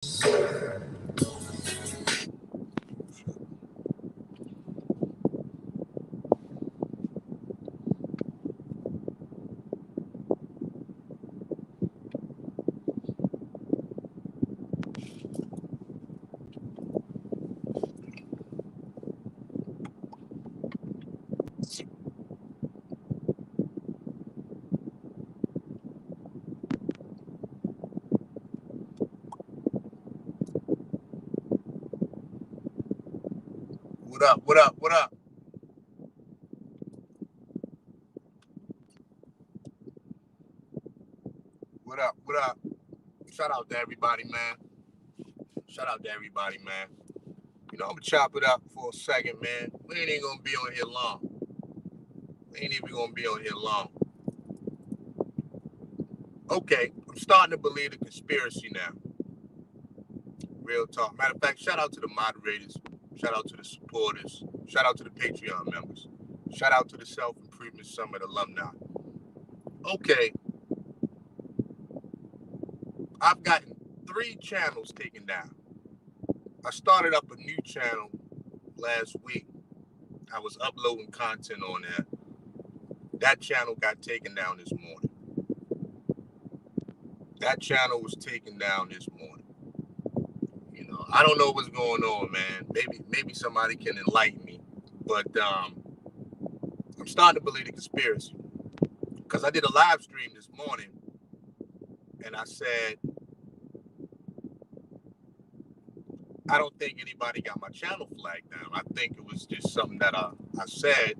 What up? What up? What up? What up? What up? Shout out to everybody, man. Shout out to everybody, man. I'm gonna chop it up for a second, man. We ain't even gonna be on here long. We ain't even gonna be on here long. Okay, I'm starting to believe the conspiracy now. Real talk. Matter of fact, shout out to the moderators. Shout out to the supporters. Shout out to the Patreon members. Shout out to the Self Improvement Summit alumni. Okay, I've gotten 3 channels taken down. I started up a new channel last week. I was uploading content on there. That channel got taken down this morning. That channel was taken down this morning. I don't know what's going on, man. Maybe somebody can enlighten me. But I'm starting to believe the conspiracy. Because I did a live stream this morning, and I said, I don't think anybody got my channel flagged down. I think it was just something that I said,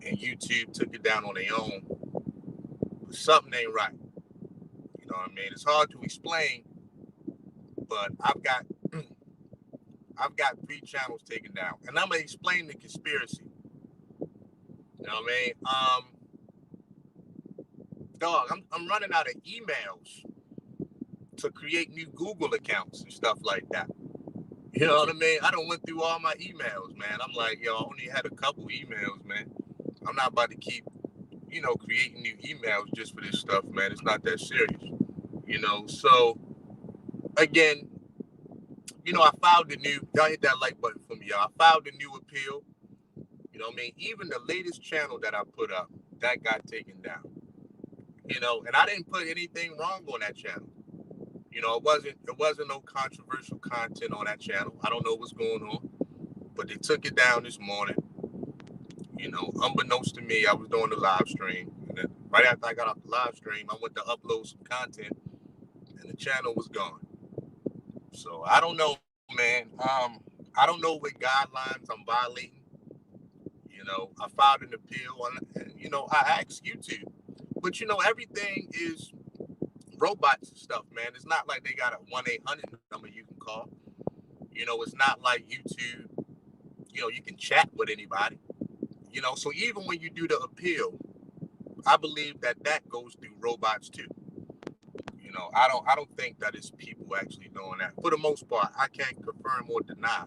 and YouTube took it down on their own. But something ain't right. You know what I mean? It's hard to explain, but I've got 3 channels taken down, and I'm gonna explain the conspiracy. You know what I mean? Dog, I'm running out of emails to create new Google accounts and stuff like that. You know what I mean? I done went through all my emails, man. I'm like, yo, I only had a couple emails, man. I'm not about to keep, creating new emails just for this stuff, man. It's not that serious. So again, I filed the new, y'all hit that like button for me, y'all. I filed the new appeal. You know what I mean? Even the latest channel that I put up, that got taken down. And I didn't put anything wrong on that channel. It wasn't no controversial content on that channel. I don't know what's going on, but they took it down this morning. Unbeknownst to me, I was doing the live stream, and then right after I got off the live stream, I went to upload some content, and the channel was gone. So I don't know, man. I don't know what guidelines I'm violating. I filed an appeal, and I asked YouTube, but everything is robots and stuff, man. It's not like they got a 1-800 number you can call. It's not like YouTube, you can chat with anybody. So even when you do the appeal, I believe that goes through robots too. I don't think that it's people actually doing that. For the most part, I can't confirm or deny.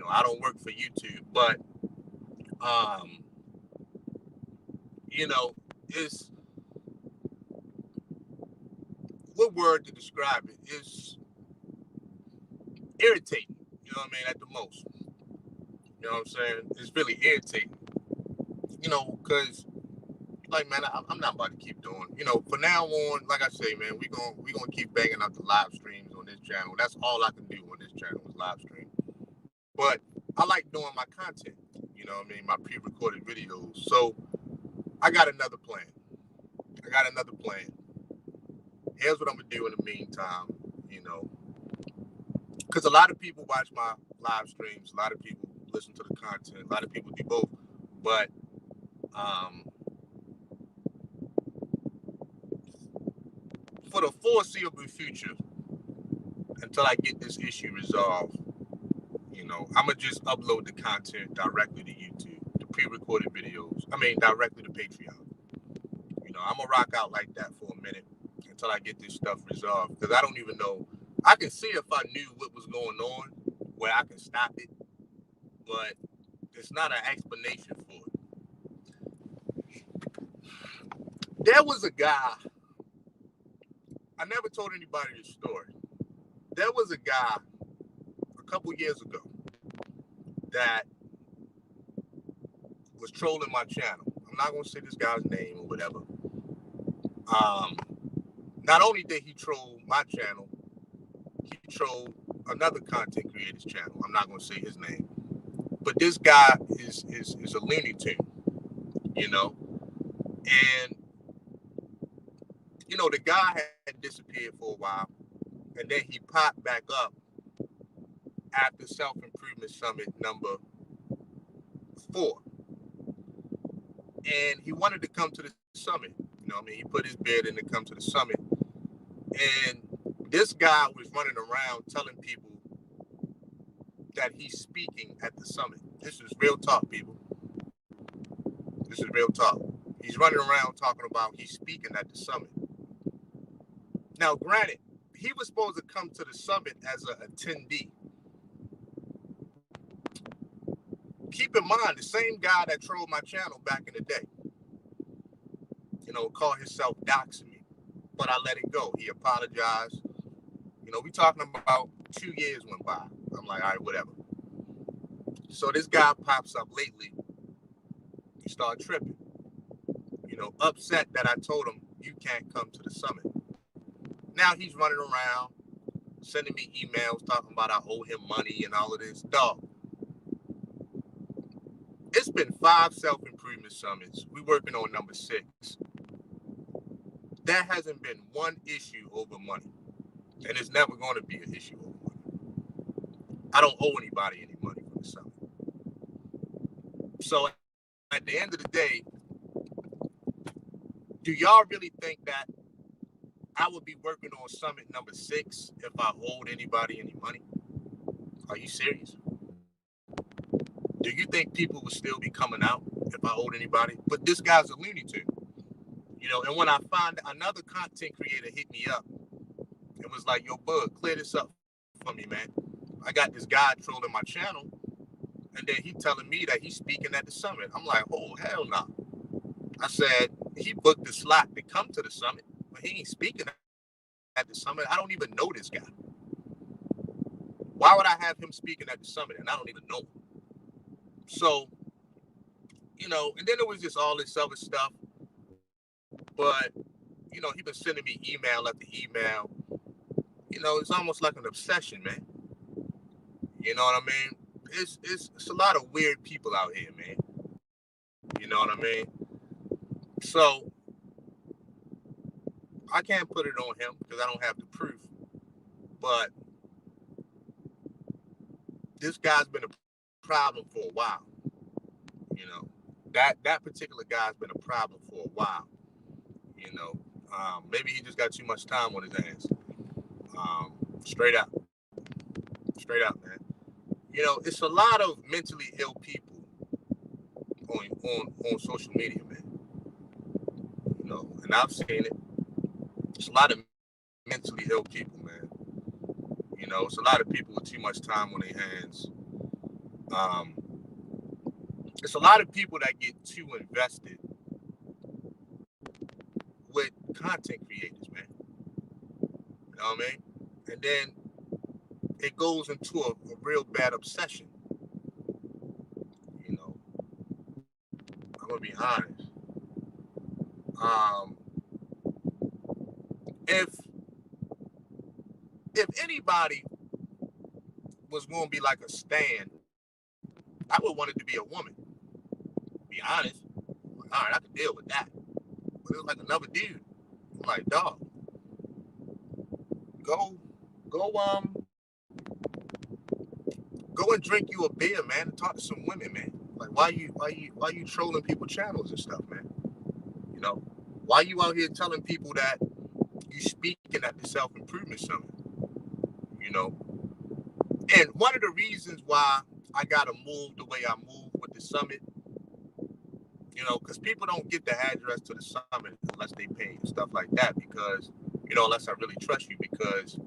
I don't work for YouTube, but it's what word to describe it is irritating. You know what I mean? At the most. You know what I'm saying? It's really irritating. Because like, man, I'm not about to keep doing. From now on, like I say, man, we gonna keep banging out the live streams on this channel. That's all I can do on this channel is live stream. But I like doing my content. You know what I mean? My pre-recorded videos. So I got another plan. Here's what I'm gonna do in the meantime. Because a lot of people watch my live streams. A lot of people listen to the content. A lot of people do both. But for the foreseeable future, until I get this issue resolved, I'm gonna just upload the content directly to YouTube, the pre-recorded videos. Directly to Patreon. I'm gonna rock out like that for a minute until I get this stuff resolved. Because I don't even know. I can see if I knew what was going on, where I can stop it, but it's not an explanation for it. There was a guy. I never told anybody this story. there was a guy a couple years ago that was trolling my channel. I'm not gonna say this guy's name or whatever. Not only did he troll my channel, he trolled another content creator's channel. I'm not gonna say his name, but this guy is a looney tune, you know. And you know, the guy had disappeared for a while, and then he popped back up after Self-Improvement Summit number 4. And he wanted to come to the summit. You know what I mean? He put his bid in to come to the summit. And this guy was running around telling people that he's speaking at the summit. This is real talk, people. This is real talk. He's running around talking about he's speaking at the summit. Now, granted, he was supposed to come to the summit as an attendee. Keep in mind, the same guy that trolled my channel back in the day, you know, called himself doxing me, but I let it go. He apologized. You know, we talking about 2 years went by. I'm like, all right, whatever. So this guy pops up lately. He started tripping, you know, upset that I told him you can't come to the summit. Now he's running around, sending me emails talking about I owe him money and all of this. Dog, it's been 5 self-improvement summits. We're working on number 6. There hasn't been one issue over money. And it's never going to be an issue over money. I don't owe anybody any money for the summit. So at the end of the day, do y'all really think that I would be working on summit number 6 if I owed anybody any money? Are you serious? Do you think people would still be coming out if I owed anybody? But this guy's a looney tune, you know. And when I find another content creator hit me up, it was like, yo, Bug, clear this up for me, man. I got this guy trolling my channel, and then he telling me that he's speaking at the summit. I'm like, oh, hell no. I said, he booked the slot to come to the summit, but he ain't speaking at the summit. I don't even know this guy. Why would I have him speaking at the summit and I don't even know him? So, you know, and then there was just all this other stuff. But, you know, he been sending me email after email. You know, it's almost like an obsession, man. You know what I mean? It's a lot of weird people out here, man. You know what I mean? So I can't put it on him because I don't have the proof. But this guy's been a problem for a while. You know, that particular guy's been a problem for a while. You know, maybe he just got too much time on his hands. Straight out, man. You know, it's a lot of mentally ill people on social media, man. You know, and I've seen it. It's a lot of mentally ill people, man. You know, it's a lot of people with too much time on their hands. It's a lot of people that get too invested with content creators, man. You know what I mean? And then it goes into a real bad obsession. You know, I'm gonna be honest. If anybody was gonna be like a stan, I would want it to be a woman. Be honest. All right, I can deal with that. But it's like another dude. I'm like, dog, go and drink you a beer, man, and talk to some women, man. Like, why you trolling people's channels and stuff, man? You know, why you out here telling people that you speaking at the self-improvement summit? You know, and one of the reasons why I gotta move the way I move with the summit, you know, because people don't get the address to the summit unless they pay and stuff like that. Because, you know, unless I really trust you, because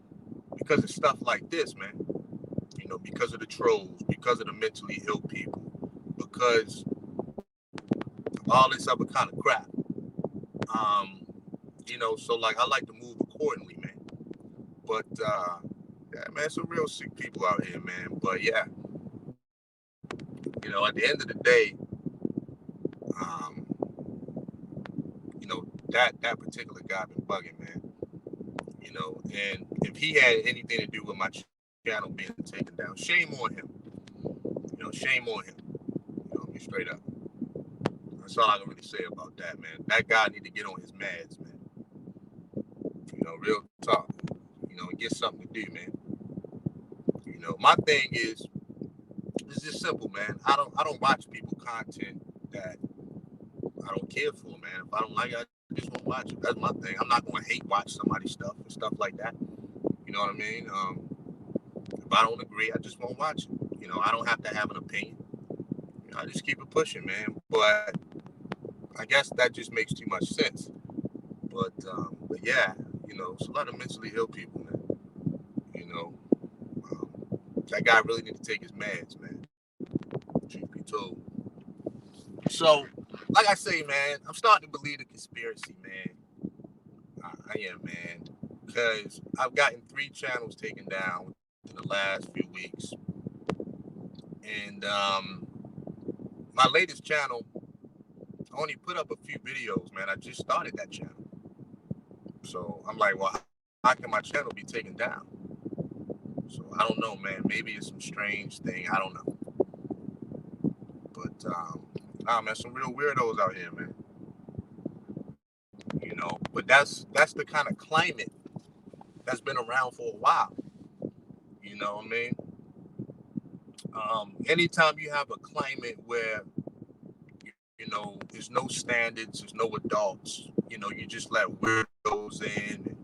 of stuff like this, man. You know, because of the trolls, because of the mentally ill people, because of all this other kind of crap. You know, so like I like to move accordingly, man. But Yeah, man, some real sick people out here, man. But yeah, at the end of the day, um, that particular guy been bugging, man. And if he had anything to do with my channel being taken down, shame on him. Shame on him. Straight up. That's all I can really say about that, man. That guy need to get on his meds, man. Real talk. Get something to do, man. My thing is, it's just simple, man. I don't watch people content that I don't care for, man. If I don't like it, I just won't watch it. That's my thing. I'm not going to hate watch somebody's stuff and stuff like that. You know what I mean? If I don't agree, I just won't watch it. I don't have to have an opinion. I just keep it pushing, man. But I guess that just makes too much sense. But yeah, it's a lot of mentally ill people, man. That guy really need to take his meds, man. Truth be told. So, like I say, man, I'm starting to believe the conspiracy, man. I am, man. Because I've gotten 3 channels taken down in the last few weeks. And my latest channel, I only put up a few videos, man. I just started that channel. So I'm like, well, how can my channel be taken down? So I don't know, man. Maybe it's some strange thing. I don't know. But, man, some real weirdos out here, man. But that's the kind of climate that's been around for a while. You know what I mean? Anytime you have a climate where, there's no standards, there's no adults, you just let weirdos in, and,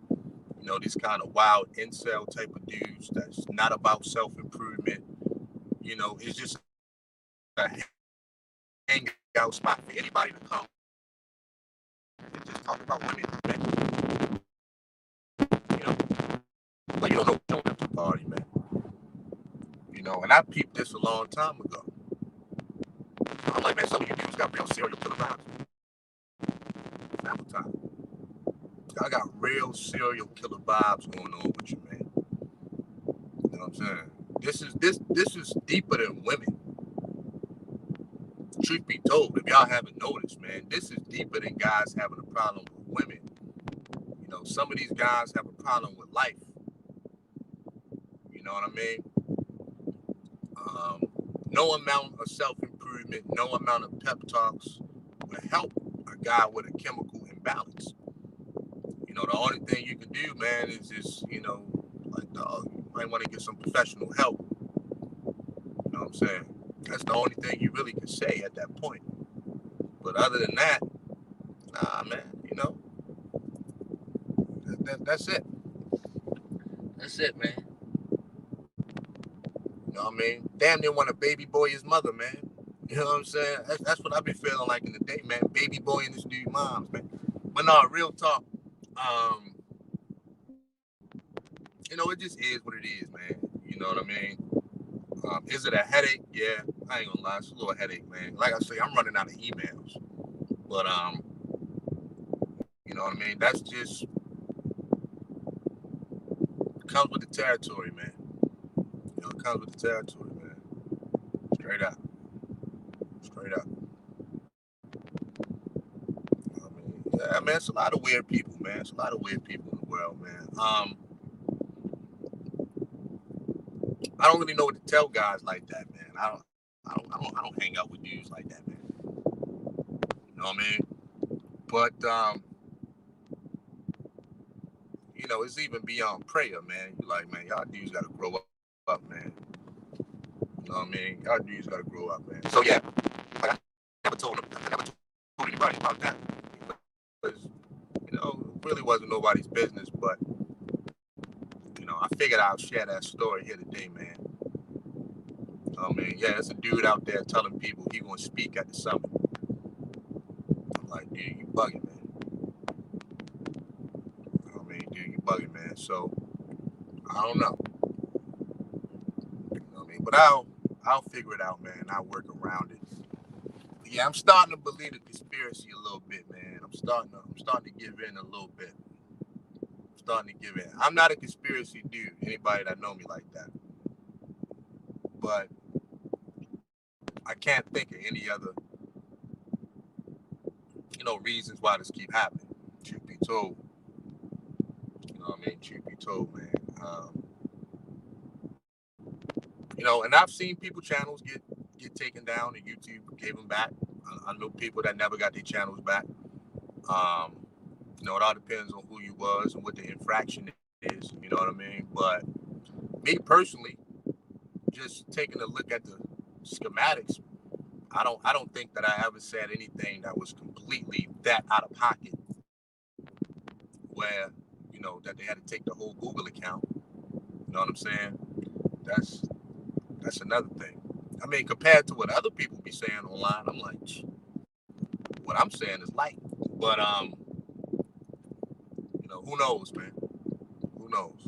these kind of wild incel type of dudes that's not about self-improvement, it's just a hangout spot for anybody to come and just talk about women, but you don't know what to party, man. And I peeped this a long time ago. I'm like, man, some of you dudes got real serial killer vibes. Sample time. I got real serial killer vibes going on with you, man. You know what I'm saying? This is deeper than women. Truth be told, if y'all haven't noticed, man, this is deeper than guys having a problem with women. Some of these guys have a problem with life. You know what I mean? No amount of self-improvement, no amount of pep talks will help a guy with a chemical imbalance. The only thing you can do, man, is just, like, dog, you might want to get some professional help. You know what I'm saying? That's the only thing you really can say at that point. But other than that, nah, man, that's it. That's it, man. You know what I mean? Damn near want to baby boy his mother, man. You know what I'm saying? That's what I be feeling like in the day, man. Baby boy and this dude moms, man. But no, real talk. It just is what it is, man. You know what I mean? Is it a headache? Yeah, I ain't gonna lie, it's a little headache, man. Like I say, I'm running out of emails. But you know what I mean? That's just comes with the territory, man. It comes with the territory, man. Straight up. Straight up. Yeah, man, it's a lot of weird people, man. It's a lot of weird people in the world, man. I don't really know what to tell guys like that, man. I don't hang out with dudes like that, man. You know what I mean? But it's even beyond prayer, man. You're like, man, y'all dudes gotta grow up, man. You know what I mean? Y'all dudes gotta grow up, man. So yeah, like I never told anybody about that. Because, it really wasn't nobody's business, but I figured I'll share that story here today, man. I mean, yeah, there's a dude out there telling people he gonna speak at the summit. I'm like, dude, you bugging, man. Dude, you bugging, man. So I don't know. But I'll figure it out, man. I'll work around it. But yeah, I'm starting to believe the conspiracy a little bit, man. I'm starting to give in a little bit. starting to give in. I'm not a conspiracy dude, anybody that know me like that. But I can't think of any other, reasons why this keep happening. Truth be told. You know what I mean? Truth be told, man. And I've seen people channels get taken down and YouTube gave them back. I know people that never got their channels back. It all depends on who you was and what the infraction is, you know what I mean? But me personally, just taking a look at the schematics, I don't think that I ever said anything that was completely that out of pocket where, that they had to take the whole Google account. You know what I'm saying? That's another thing. I mean, compared to what other people be saying online, I'm like, what I'm saying is light. But who knows, man? Who knows?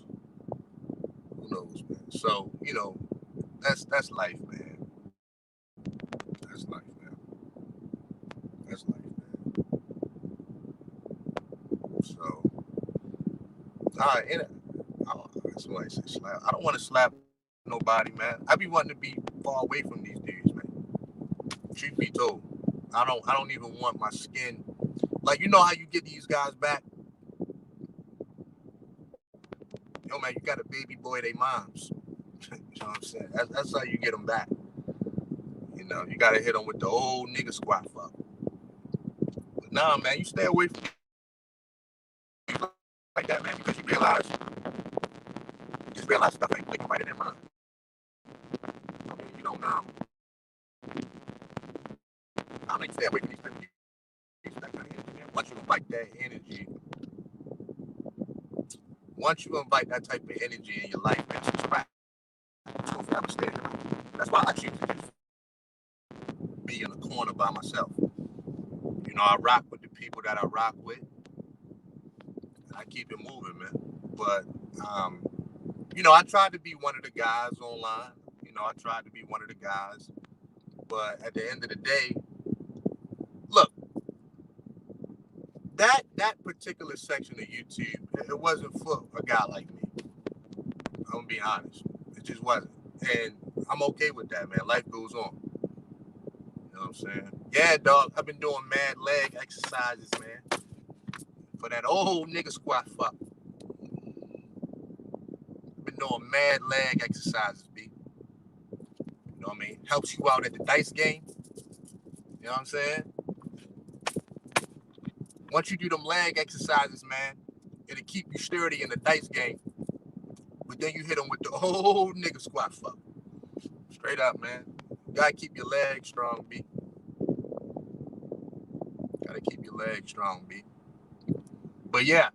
Who knows, man? So, that's life, man. That's life, man. That's life, man. So, somebody said slap. I don't want to slap nobody, man. I be wanting to be far away from these dudes, man. Truth be told, I don't even want my skin. Like, you know how you get these guys back? Man, you got a baby boy, they moms. You know what I'm saying? That's how you get them back. You got to hit them with the old nigga squat fuck. But nah, man, you stay away from like that, man, because you just realize stuff ain't clicking right in their mind. I mean, you don't know. I mean, stay away from these things. That kind of energy. Once you invite that energy, once you invite that type of energy in your life, man, it's a wrap. It's going to forever stay in. That's why I choose to just be in a corner by myself. I rock with the people that I rock with. And I keep it moving, man. But, I tried to be one of the guys online. I tried to be one of the guys. But at the end of the day, look, that particular section of YouTube, it wasn't for a guy like me. I'm going to be honest. It just wasn't. And I'm okay with that, man. Life goes on. You know what I'm saying? Yeah, dog, I've been doing mad leg exercises, man. For that old nigga squat fuck. I've been doing mad leg exercises, B. You know what I mean? Helps you out at the dice game. You know what I'm saying? Once you do them leg exercises, man, it'll keep you sturdy in the dice game. But then you hit them with the old nigga squat fuck. Straight up, man. You gotta keep your legs strong, B. Gotta keep your legs strong, B. But yeah,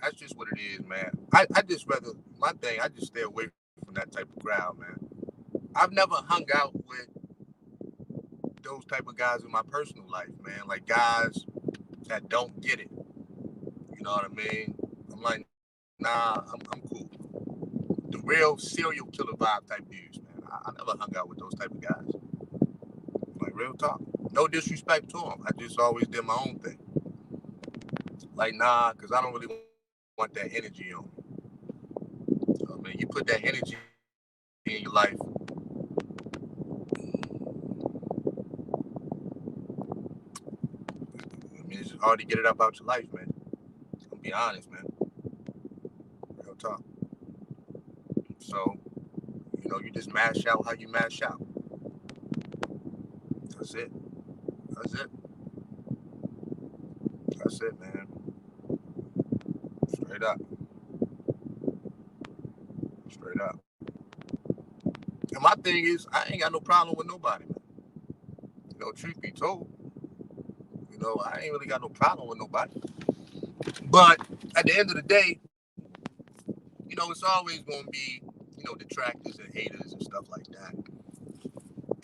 that's just what it is, man. I just rather, my thing, I just stay away from that type of crowd, man. I've never hung out with those type of guys in my personal life, man. Like guys that don't get it. You know what I mean? I'm like, nah, I'm cool. The real serial killer vibe type dudes, man. I never hung out with those type of guys. Like, real talk. No disrespect to them. I just always did my own thing. Like, nah, because I don't really want that energy on me. I mean, you put that energy in your life. I mean, it's hard to get it up out your life, man. I'm gonna be honest, man. Real talk. So, you just mash out how you mash out. That's it. That's it. That's it, man. Straight up. Straight up. And my thing is, I ain't got no problem with nobody, man. Truth be told, I ain't really got no problem with nobody. But at the end of the day, it's always going to be, detractors and haters and stuff like that.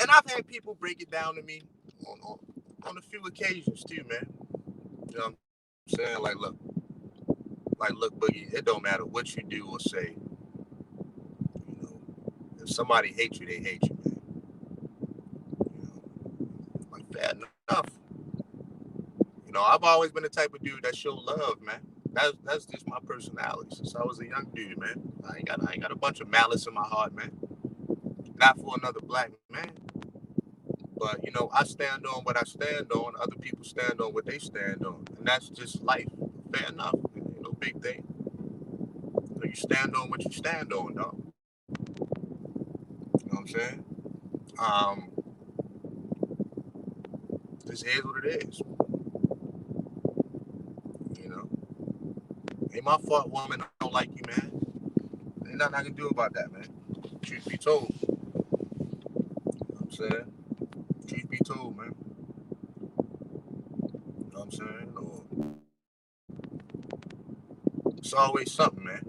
And I've had people break it down to me on a few occasions too, man. You know what I'm saying? Like, look, Boogie, it don't matter what you do or say. If somebody hates you, they hate you, man. Like, fair enough. I've always been the type of dude that show love, man. That's just my personality since I was a young dude, man. I ain't got a bunch of malice in my heart, man. Not for another black man. But you know, I stand on what I stand on. Other people stand on what they stand on, and that's just life. Fair enough. You know, big thing. You stand on what you stand on, dog. You know what I'm saying? This is what it is. You know, ain't my fault. Woman don't like you, man. Ain't nothing I can do about that, man. Truth be told. You know what I'm saying? Truth be told, man. You know what I'm saying? It's always something, man.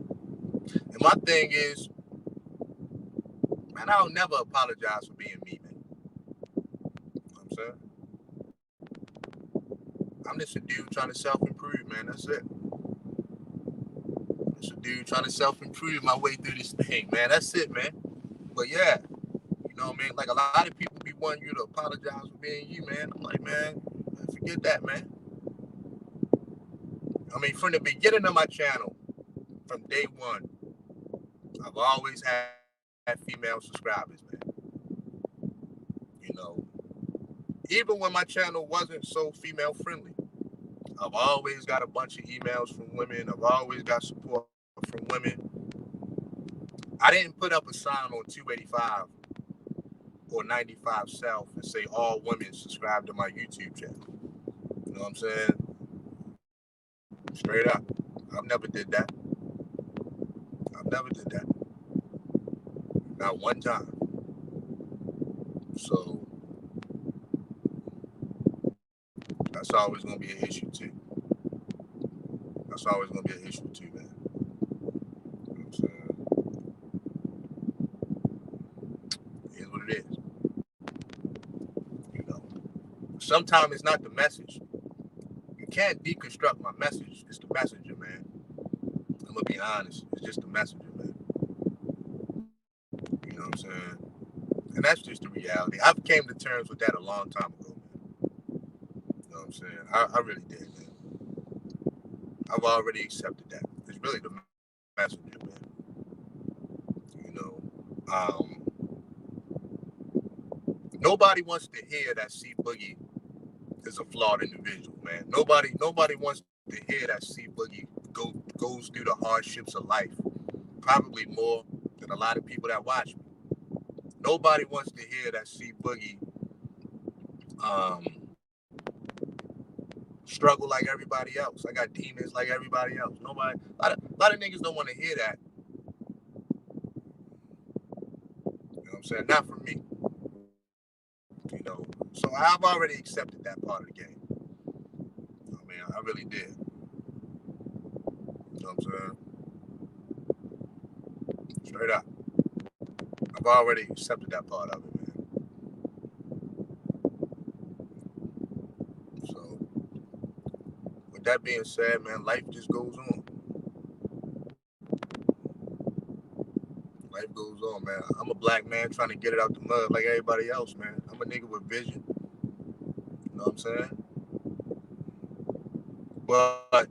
And my thing is, man, I'll never apologize for being me, man. You know what I'm saying? I'm just a dude trying to self-improve, man. That's it. Just a dude trying to self-improve my way through this thing, man. That's it, man. But yeah, you know what I mean? Like a lot of people be wanting you to apologize for being you, man. I'm like, man, forget that, man. I mean, from the beginning of my channel, from day one, I've always had female subscribers, man. You know, even when my channel wasn't so female friendly, I've always got a bunch of emails from women. I've always got support from women. I didn't put up a sign on 285 or 95 South and say all women subscribe to my YouTube channel. You know what I'm saying? Straight up. I've never did that. Not one time. So that's always going to be an issue too. Man. You know what I'm saying? It is what it is. You know. Sometimes it's not the message. You can't deconstruct my message. It's the messenger, man. I'm going to be honest. It's just the messenger, man. You know what I'm saying? And that's just the reality. I've came to terms with that a long time ago, man. You know what I'm saying? I really did, man. I've already accepted that. It's really the messenger, man. You know, nobody wants to hear that C Boogie is a flawed individual, man. Nobody wants to hear that C Boogie goes through the hardships of life, probably more than a lot of people that watch me. Nobody wants to hear that C Boogie struggle like everybody else. I got demons like everybody else. A lot of niggas don't want to hear that. You know what I'm saying? Not from me. You know, so I've already accepted that part of the game. I mean, I really did. You know what I'm saying? Straight up. I've already accepted that part of it, man. So, with that being said, man, life just goes on. Life goes on, man. I'm a black man trying to get it out the mud like everybody else, man. I'm a nigga with vision. You know what I'm saying? But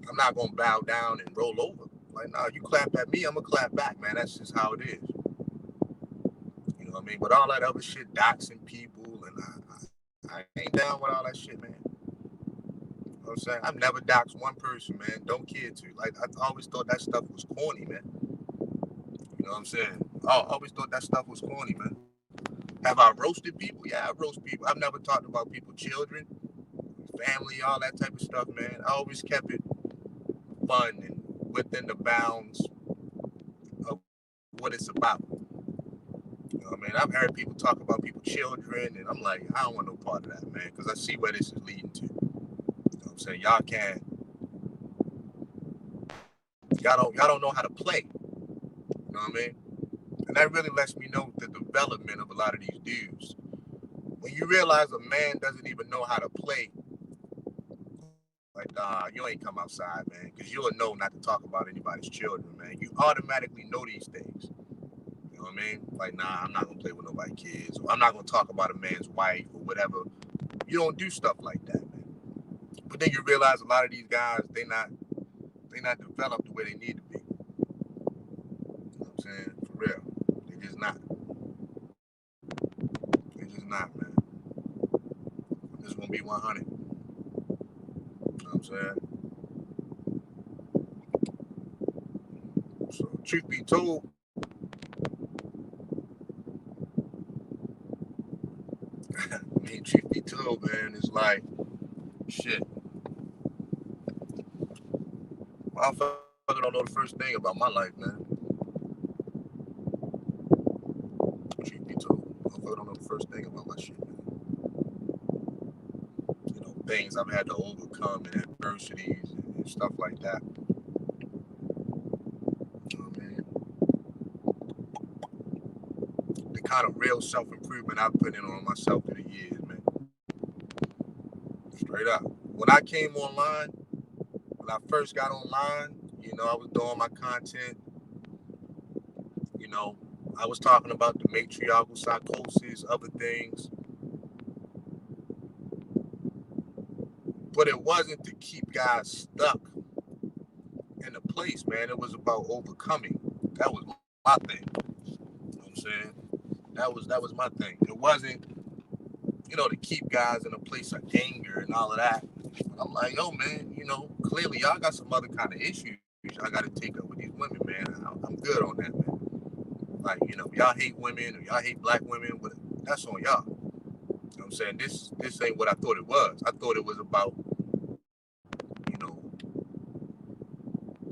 I'm not going to bow down and roll over. Like, nah, you clap at me, I'm going to clap back, man. That's just how it is. You know what I mean? But all that other shit, doxing people, and I ain't down with all that shit, man. You know what I'm saying? I've never doxed one person, man. Don't care to. Like, I always thought that stuff was corny, man. You know what I'm saying? I always thought that stuff was corny, man. Have I roasted people? Yeah, I roast people. I've never talked about people's children, family, all that type of stuff, man. I always kept it fun and within the bounds of what it's about. You know what I mean? I've heard people talk about people's children, and I'm like, I don't want no part of that, man, because I see where this is leading to. You know what I'm saying? Y'all don't know how to play. You know what I mean? And that really lets me know the development of a lot of these dudes. When you realize a man doesn't even know how to play, like, you ain't come outside, man, because you'll know not to talk about anybody's children, man. You automatically know these things. You know what I mean? Like, nah, I'm not going to play with nobody's kids, or I'm not going to talk about a man's wife or whatever. You don't do stuff like that, man. But then you realize a lot of these guys, they not developed the way they need to be. You know what I'm saying? For real. They just not. They just not, man. I'm just gonna be 100. You know what I'm saying? So truth be told, truth be told, man, it's like shit. Motherfucker don't know the first thing about my life, man. Truth be told, motherfucker don't know the first thing about my shit, man. You know, things I've had to overcome and adversities and stuff like that. You know what I mean? The kind of real self-improvement I've put in on myself through the years, man. Straight up. When I came online, when I first got online, you know, I was doing my content. You know, I was talking about the matriarchal psychosis, other things. But it wasn't to keep guys stuck in a place, man. It was about overcoming. That was my thing. You know what I'm saying? That was my thing. It wasn't, you know, to keep guys in a place of anger and all of that. But I'm like, yo, man, you know, clearly y'all got some other kind of issues y'all got to take up with these women, man. I'm good on that, man. Like, you know, y'all hate women or y'all hate black women, but that's on y'all. You know what I'm saying? This ain't what I thought it was. I thought it was about, you know,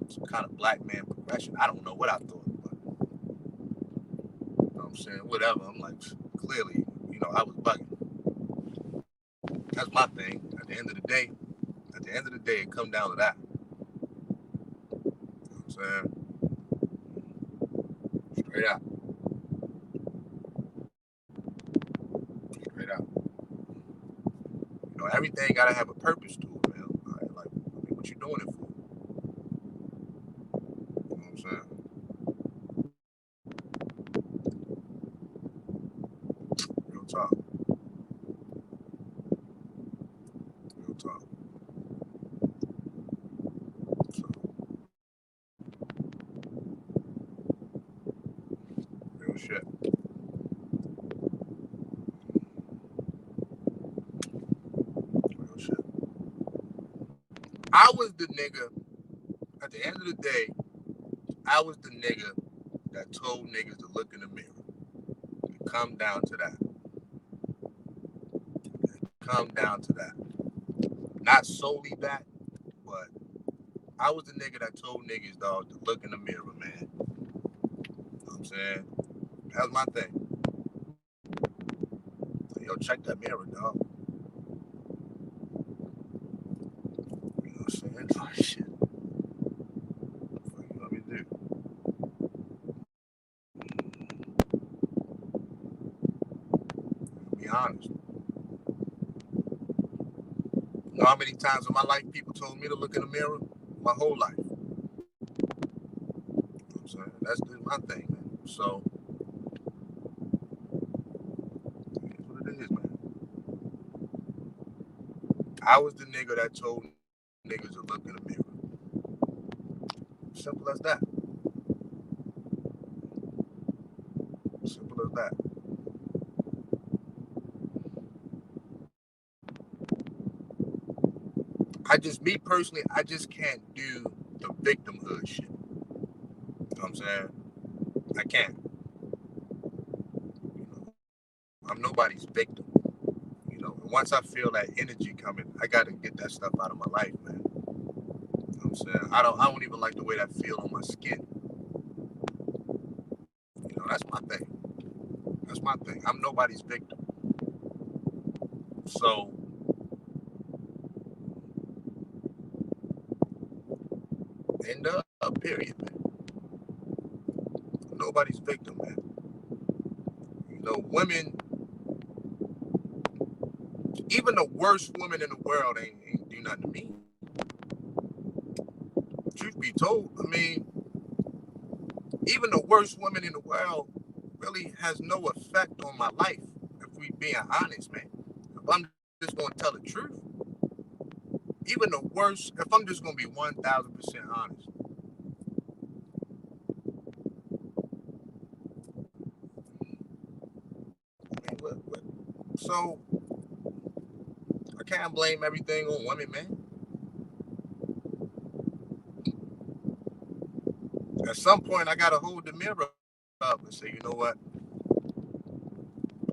some kind of black man progression. I don't know what I thought, but you know what I'm saying? Whatever. I'm like, clearly, you know, I was bugging. That's my thing. At the end of the day, it come down to that. You know what I'm saying? Straight out. Straight out. You know, everything gotta have a purpose to it, man. Like, I mean, what you doing it for? You know what I'm saying? Real talk. Real talk. So, real shit. Real shit. I was the nigga, at the end of the day, I was the nigga that told niggas to look in the mirror. It come down to that. Come down to that. Not solely that, but I was the nigga that told niggas, dog, to look in the mirror, man. You know what I'm saying? That was my thing. So, yo, check that mirror, dog. You know what I'm saying? Oh, shit. What you want me to do? Be honest. You know how many times in my life people told me to look in the mirror? My whole life. You know what I'm saying? That's just my thing, man. So, here's what it is, man. I was the nigga that told niggas to look in the mirror. Simple as that. Simple as that. Me personally, I just can't do the victimhood shit. You know what I'm saying? I can't. You know, I'm nobody's victim. You know, and once I feel that energy coming, I gotta get that stuff out of my life, man. You know what I'm saying? I don't even like the way that feel on my skin. You know, that's my thing. That's my thing. I'm nobody's victim. So, end up, period, man. Nobody's victim, man. You know, women, even the worst woman in the world ain't do nothing to me. Truth be told, I mean, even the worst woman in the world really has no effect on my life, if we being honest, man. If I'm just gonna tell the truth, even the worst, if I'm just going to be 1,000% honest, I mean, so I can't blame everything on women, man. At some point, I got to hold the mirror up and say, you know what?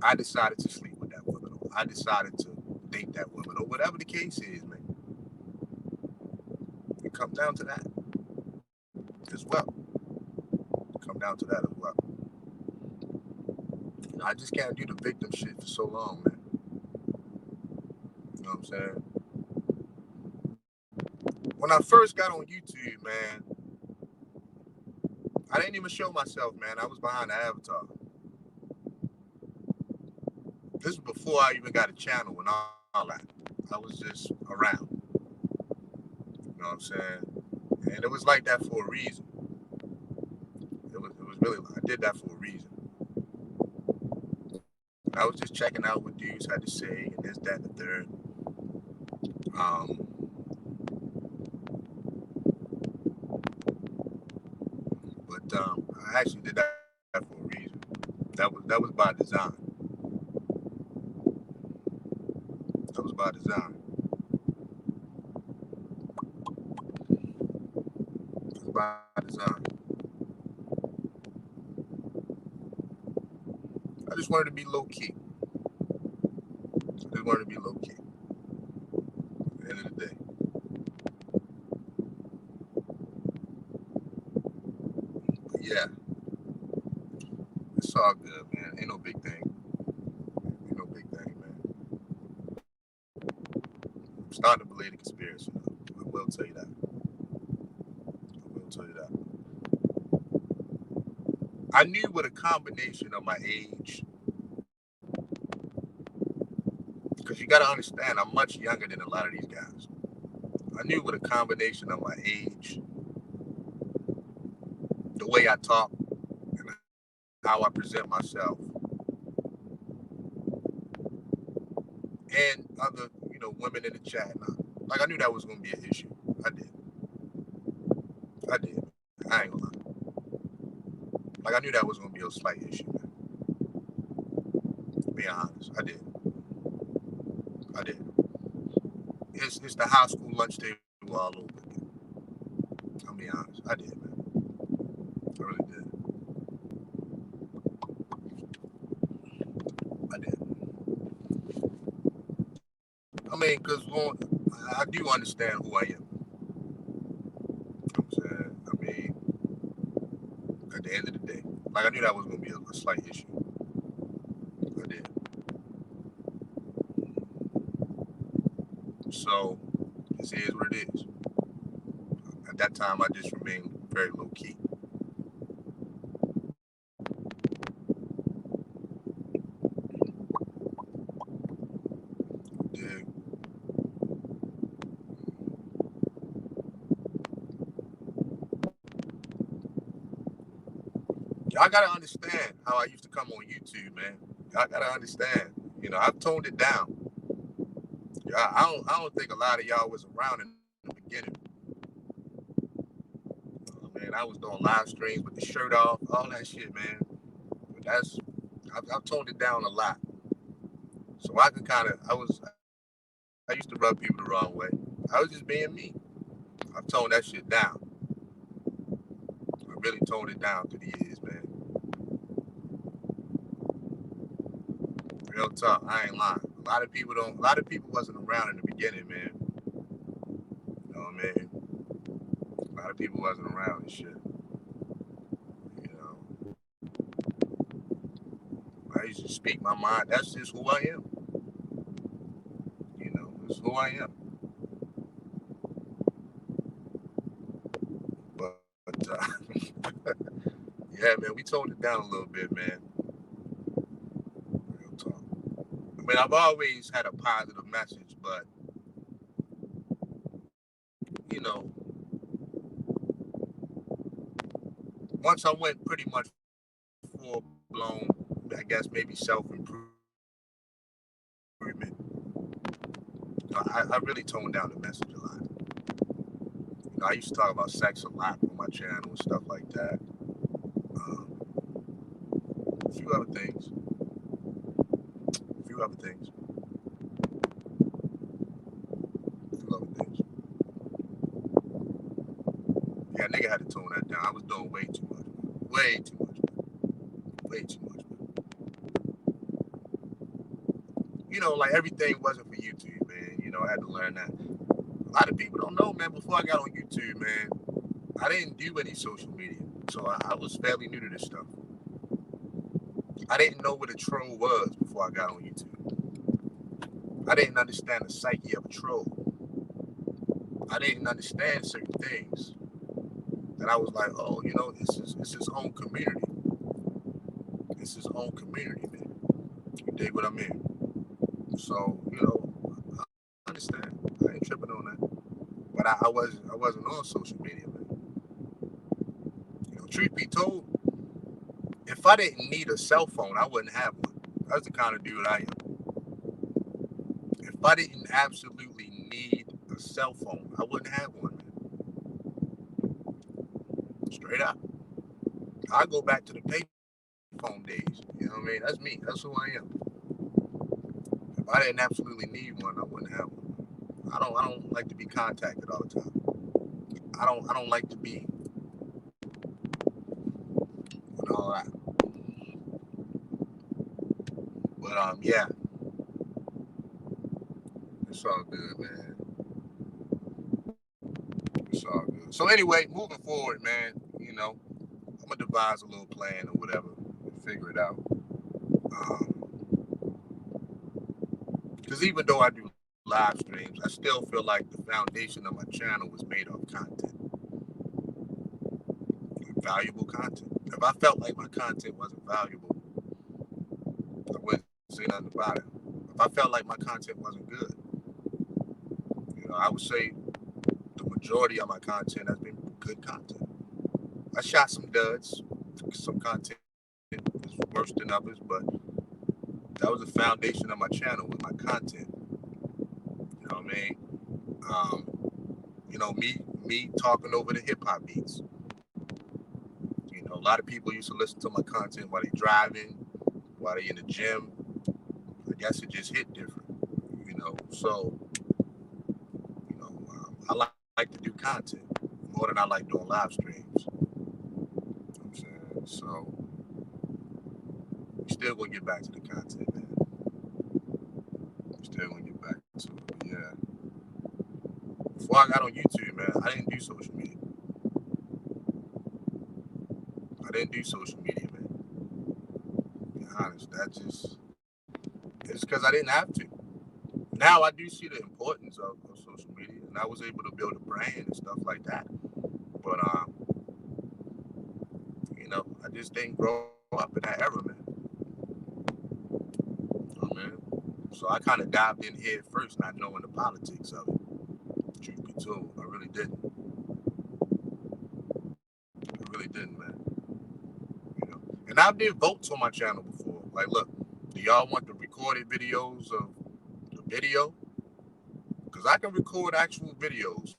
I decided to sleep with that woman, or I decided to date that woman, or whatever the case is, man. It comes down to that as well. It comes down to that as well. You know, I just can't do the victim shit for so long, man. You know what I'm saying? When I first got on YouTube, man, I didn't even show myself, man. I was behind the avatar. This was before I even got a channel and all that. I was just around. You know what I'm saying? And it was like that for a reason. It was really, I did that for a reason. I was just checking out what dudes had to say and this, that, and the third. But I actually did that for a reason. That was by design. That was by design. It was by design. I just wanted to be low key. I just wanted to be low key. At the end of the day. But yeah. It's all good, man. Ain't no big thing. Ain't no big thing, man. I'm starting to believe the conspiracy, though. I will tell you that. I will tell you that. I knew with a combination of my age, because you got to understand, I'm much younger than a lot of these guys. I knew with a combination of my age, the way I talk, and how I present myself, and other, women in the chat. Like I knew that was gonna be an issue. I did. I did. I ain't gonna lie. Like I knew that was gonna be a slight issue, man. To be honest, I did. I did. It's the high school lunch table all over again. I'll be honest. I did, man. I really did. I did. I mean, because I do understand who I am. You know what I'm saying? I mean, at the end of the day, like I knew that was gonna be a slight issue. I did. So this is what it is. At that time, I just remained very low key. Dig. Y'all gotta understand how I used to come on YouTube, man. Y'all gotta understand. I've toned it down. I don't think a lot of y'all was around in the beginning. Man, I was doing live streams with the shirt off, all that shit, man. But I've toned it down a lot. So I could I used to rub people the wrong way. I was just being me. I've toned that shit down. I really toned it down through the years, man. Real talk, I ain't lying. A lot of people wasn't around in the beginning, man. You know what I mean? A lot of people wasn't around and shit. I used to speak my mind. That's just who I am. It's who I am. But yeah, man, we toned it down a little bit, man. Real talk. I mean, I've always had a positive message, but once I went pretty much full blown, I guess maybe self improvement. I really toned down the message a lot. I used to talk about sex a lot on my channel and stuff like that. Um, a few other things. A few other things. A few other things. Yeah, nigga had to tone that down. I was doing way too much. Way too much. Way too much. Like everything wasn't for YouTube, man. I had to learn that. A lot of people don't know, man. Before I got on YouTube, man, I didn't do any social media. So I was fairly new to this stuff. I didn't know what a troll was before I got on YouTube. I didn't understand the psyche of a troll. I didn't understand certain things. And I was like, oh, it's his own community. It's his own community, man. You dig what I mean? So, I understand. I ain't tripping on that. But I wasn't on social media, man. Truth be told, if I didn't need a cell phone, I wouldn't have one. That's the kind of dude I am. If I didn't absolutely need a cell phone, I wouldn't have one, man. Straight up. I go back to the pay phone days. You know what I mean? That's me. That's who I am. If I didn't absolutely need one, I wouldn't have one. I don't like to be contacted all the time. I don't like to be and all that. But yeah. It's all good, man. It's all good. So anyway, moving forward, man, I'm gonna devise a little plan or whatever and figure it out. Because even though I do live streams, I still feel like the foundation of my channel was made of content. Valuable content. If I felt like my content wasn't valuable, I wouldn't say nothing about it. If I felt like my content wasn't good, I would say the majority of my content has been good content. I shot some duds. Some content is worse than others, but that was the foundation of my channel with my content. You know what I mean? Me talking over the hip hop beats. A lot of people used to listen to my content while they're driving, while they're in the gym. I guess it just hit different. So I like to do content more than I like doing live streams. You know what I'm saying? So we still gonna get back to the content, man. We still gonna get back to it. But yeah. Before I got on YouTube, man, I didn't do social media. I didn't do social media, man. To be honest, it's because I didn't have to. Now I do see the importance of social media, and I was able to build a brand and stuff like that. But I just didn't grow up in that era, man. So I kind of dived in head first, not knowing the politics of it. Truth be told, I really didn't. I really didn't, man. And I did votes on my channel before. Like, look, do y'all want the recorded videos of the video? Because I can record actual videos.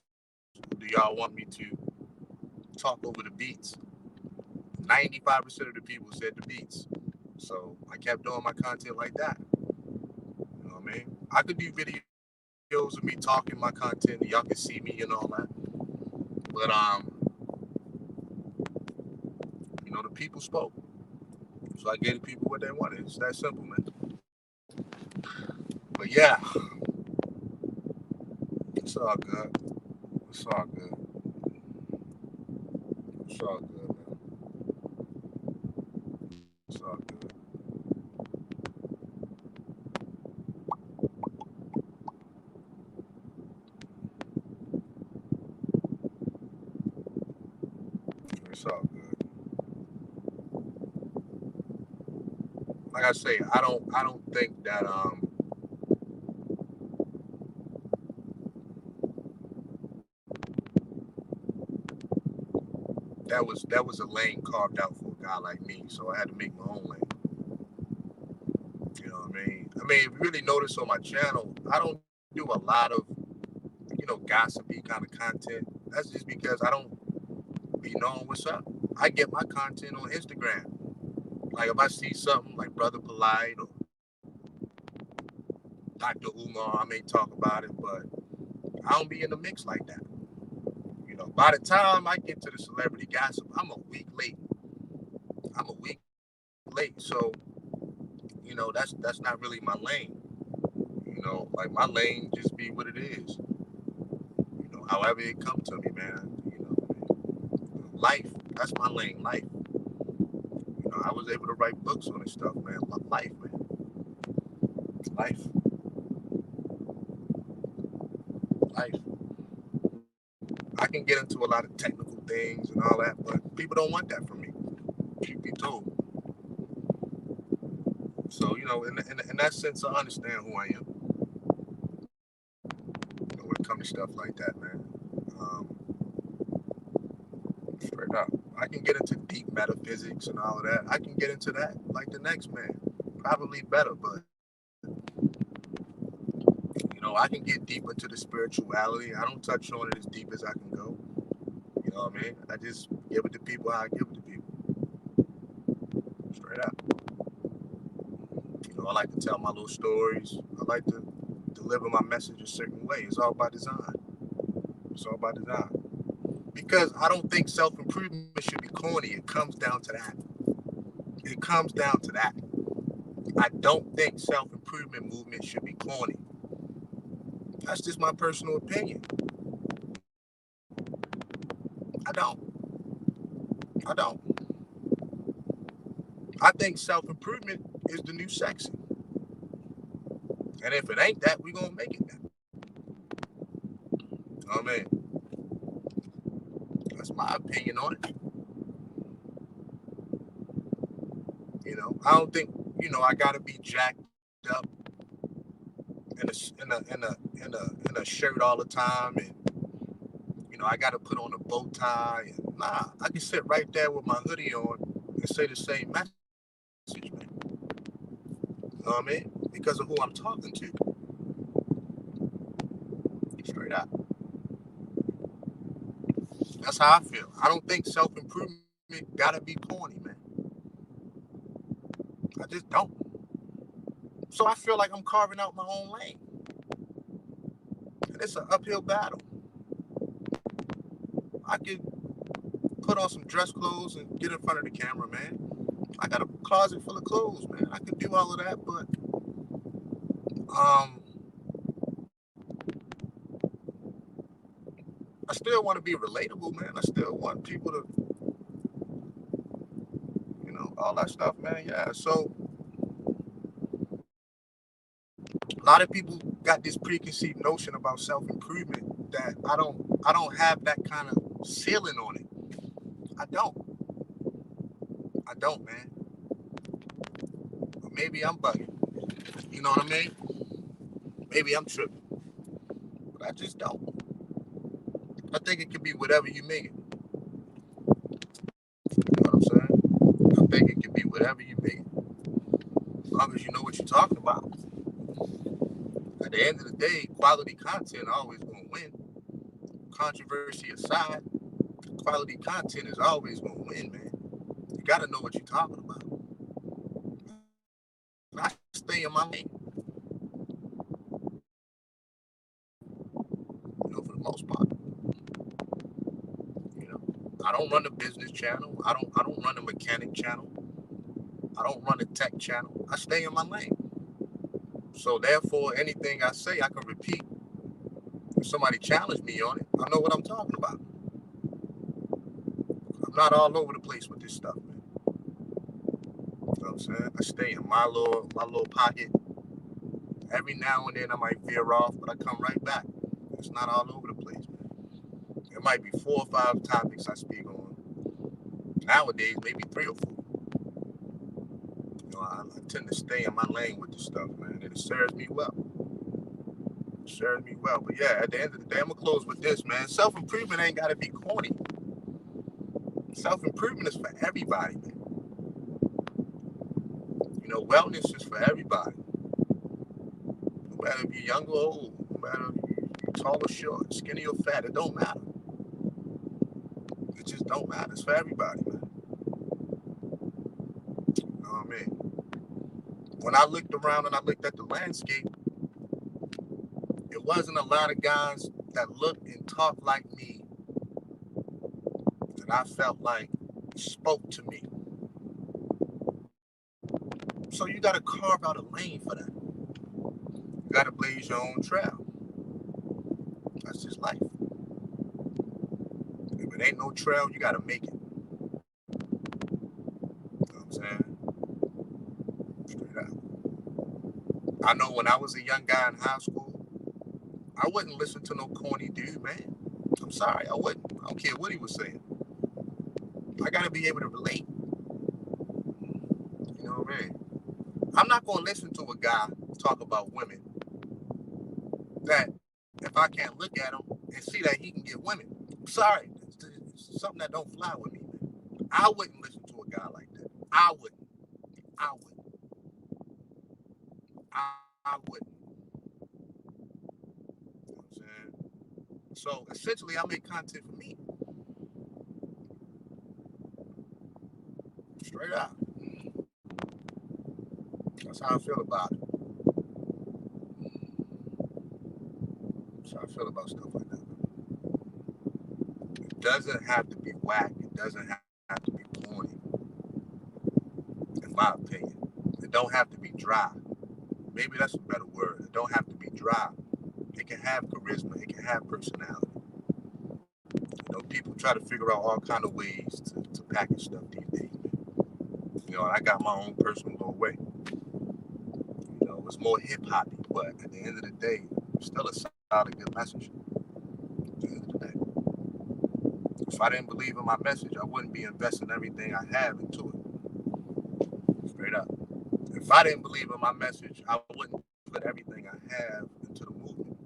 Do y'all want me to talk over the beats? 95% of the people said the beats. So I kept doing my content like that. You know what I mean? I could do videos of me talking my content, and y'all can see me and all that. But the people spoke. So I gave the people what they wanted. It's that simple, man. But yeah, it's all good. It's all good. It's all good, man. It's all good. It's all good. Like I say, I don't think that that was a lane carved out for a guy like me. So I had to make my own lane. You know what I mean? If you really notice on my channel, I don't do a lot of, gossipy kind of content. That's just because I don't be knowing what's up. I get my content on Instagram. Like if I see something like Brother Polite or Dr. Umar, I may talk about it, but I don't be in the mix like that. By the time I get to the celebrity gossip, I'm a week late. So, that's not really my lane. Like my lane just be what it is. However it come to me, man. Life. That's my lane. Life. I was able to write books on this stuff, man. Life, man. Life. I can get into a lot of technical things and all that, but people don't want that from me. Truth be told. So, in that sense, I understand who I am. When it comes to stuff like that, man. Straight up. I can get into deep metaphysics and all of that. I can get into that like the next man. Probably better, but I can get deep into the spirituality. I don't touch on it as deep as I can go. You know what I mean? I just give it to people how I give it to people. Straight up. I like to tell my little stories. I like to deliver my message a certain way. It's all by design. Because I don't think self-improvement should be corny. It comes down to that. I don't think self-improvement movement should be corny. That's just my personal opinion. I don't. I think self-improvement is the new sexy. And if it ain't that, we're going to make it that. I mean, that's my opinion on it. I don't think, I got to be jacked up in a shirt all the time, and I got to put on a bow tie. And nah, I can sit right there with my hoodie on and say the same message, man. You know what I mean? Because of who I'm talking to. Straight up. That's how I feel. I don't think self-improvement gotta be corny, man. I just don't. So I feel like I'm carving out my own lane. And it's an uphill battle. I could put on some dress clothes and get in front of the camera, man. I got a closet full of clothes, man. I could do all of that, but I still want to be relatable, man. I still want people to, all that stuff, man. Yeah. So a lot of people got this preconceived notion about self-improvement that I don't have that kind of ceiling on it. I don't, man. Or maybe I'm bugging. You know what I mean? Maybe I'm tripping. But I just don't. I think it could be whatever you make it. You know what I'm saying? I think it could be whatever you make it. As long as you know what you're talking about. At the end of the day, quality content always going to win. Controversy aside, quality content is always going to win, man. You got to know what you're talking about. I stay in my lane. For the most part. I don't run a business channel. I don't run a mechanic channel. I don't run a tech channel. I stay in my lane. So therefore, anything I say, I can repeat. If somebody challenged me on it, I know what I'm talking about. I'm not all over the place with this stuff, man. You know what I'm saying? I stay in my little pocket. Every now and then I might veer off, but I come right back. It's not all over the place, man. It might be 4 or 5 topics I speak on. Nowadays, maybe 3 or 4. I tend to stay in my lane with this stuff, man, and it serves me well. But yeah, at the end of the day, I'm gonna close with this, man. Self-improvement ain't gotta be corny. Self-improvement is for everybody, man. Wellness is for everybody. No matter if you're young or old, matter tall or short, skinny or fat. It don't matter. It just don't matter. It's for everybody, man. You know what I mean? When I looked around and I looked at the landscape, it wasn't a lot of guys that looked and talked like me that I felt like spoke to me. So you got to carve out a lane for that. You got to blaze your own trail. That's just life. If it ain't no trail, you got to make it. You know what I'm saying? Straight up. I know when I was a young guy in high school, I wouldn't listen to no corny dude, man. I'm sorry, I wouldn't. I don't care what he was saying. I got to be able to relate. You know what I mean? I'm not going to listen to a guy talk about women that if I can't look at him and see that he can get women. I'm sorry. It's something that don't fly with me, man. I wouldn't listen to a guy like that. I wouldn't. I wouldn't. I wouldn't. You know what I'm saying? So essentially, I make content for me. Straight up. That's how I feel about it. That's how I feel about stuff like that. It doesn't have to be whack. It doesn't have to be corny. In my opinion. It don't have to be dry. Maybe that's a better word. It don't have to be dry. It can have charisma. It can have personality. You know, people try to figure out all kind of ways to package stuff these days. You know, and I got my own personal little way. You know, it's more hip-hoppy, but at the end of the day, it's still a solid, good message. At the end of the day. If I didn't believe in my message, I wouldn't be investing everything I have into it. Straight up. If I didn't believe in my message, I wouldn't put everything I have into the movement.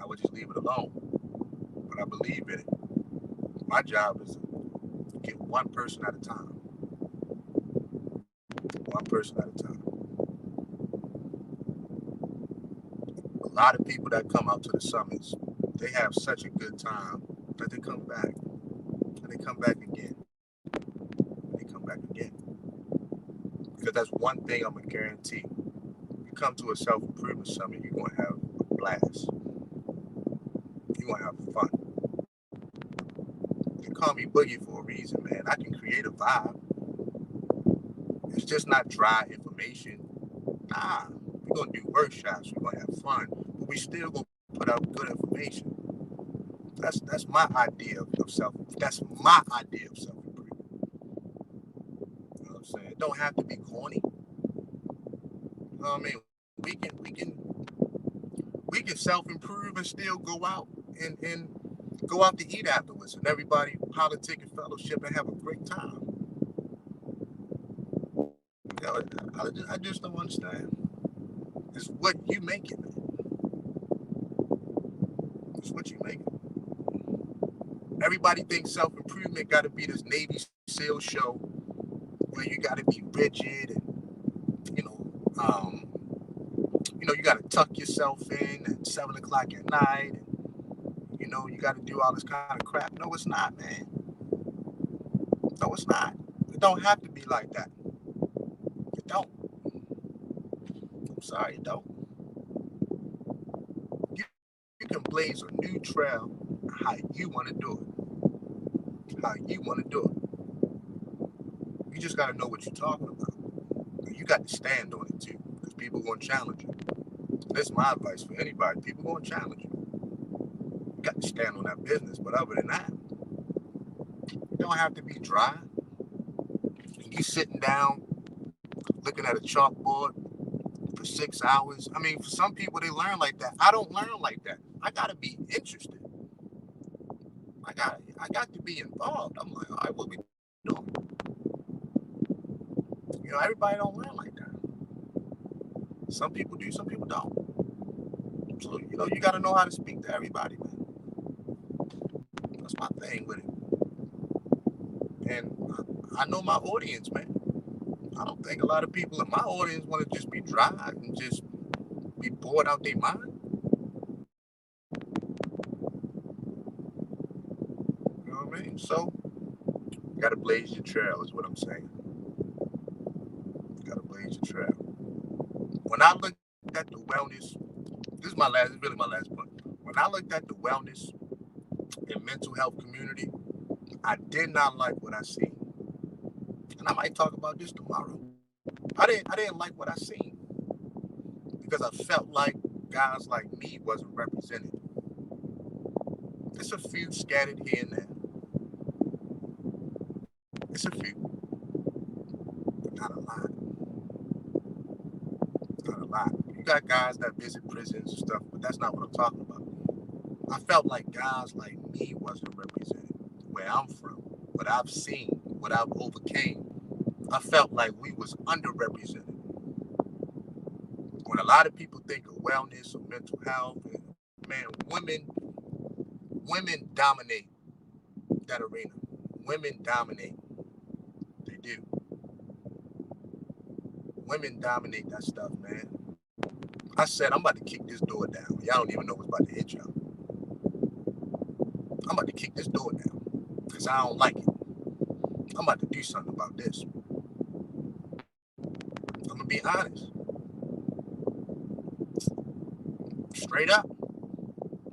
I would just leave it alone. But I believe in it. My job is to get one person at a time. One person at a time. A lot of people that come out to the summits, they have such a good time that they come back. And they come back again. And they come back again. Because that's one thing I'm going to guarantee. You come to a self-improvement summit, you're going to have a blast. You're going to have fun. They call me Boogie for a reason, man. I can create a vibe. It's just not dry information. Nah, we're going to do workshops. We're going to have fun. But we still going to put out good information. That's my idea of self. That's my idea of self-improvement. You know what I'm saying? It don't have to be corny. You know what I mean? We can self-improve and still go out and go out to eat afterwards, and everybody politic and fellowship and have a great time. You know, I just don't understand. It's what you make it, man. It's what you make it. Everybody thinks self-improvement got to be this Navy SEAL show where you got to be rigid and, you got to tuck yourself in at 7 o'clock at night. And, you got to do all this kind of crap. No, it's not, man. No, it's not. It don't have to be like that. It don't. I'm sorry, it don't. You can blaze a new trail how you want to do it. How you want to do it. You just got to know what you're talking about. And you got to stand on it, too, because people are going to challenge you. That's my advice for anybody. People are going to challenge you. You got to stand on that business. But other than that, you don't have to be dry. And you sitting down, looking at a chalkboard for 6 hours. I mean, for some people, they learn like that. I don't learn like that. I got to be interested. I got to be involved. I'm like, all right, what we doing? Everybody don't learn like that. Some people do, some people don't. So, you got to know how to speak to everybody, man. That's my thing with it. And I know my audience, man. I don't think a lot of people in my audience want to just be dry and just be bored out their mind. So you gotta blaze your trail, is what I'm saying. You gotta blaze your trail. When I looked at the wellness, this is really my last point. When I looked at the wellness and mental health community, I did not like what I seen. And I might talk about this tomorrow. I didn't like what I seen because I felt like guys like me wasn't represented. It's a few scattered here and there. It's a few, but not a lot. Not a lot. You got guys that visit prisons and stuff, but that's not what I'm talking about. I felt like guys like me wasn't represented where I'm from, what I've seen, what I've overcame. I felt like we was underrepresented. When a lot of people think of wellness or mental health, man, women dominate that arena. Women dominate. They do. Women dominate that stuff, man. I said, I'm about to kick this door down. Y'all don't even know what's about to hit y'all. I'm about to kick this door down because I don't like it. I'm about to do something about this. I'm going to be honest. Straight up.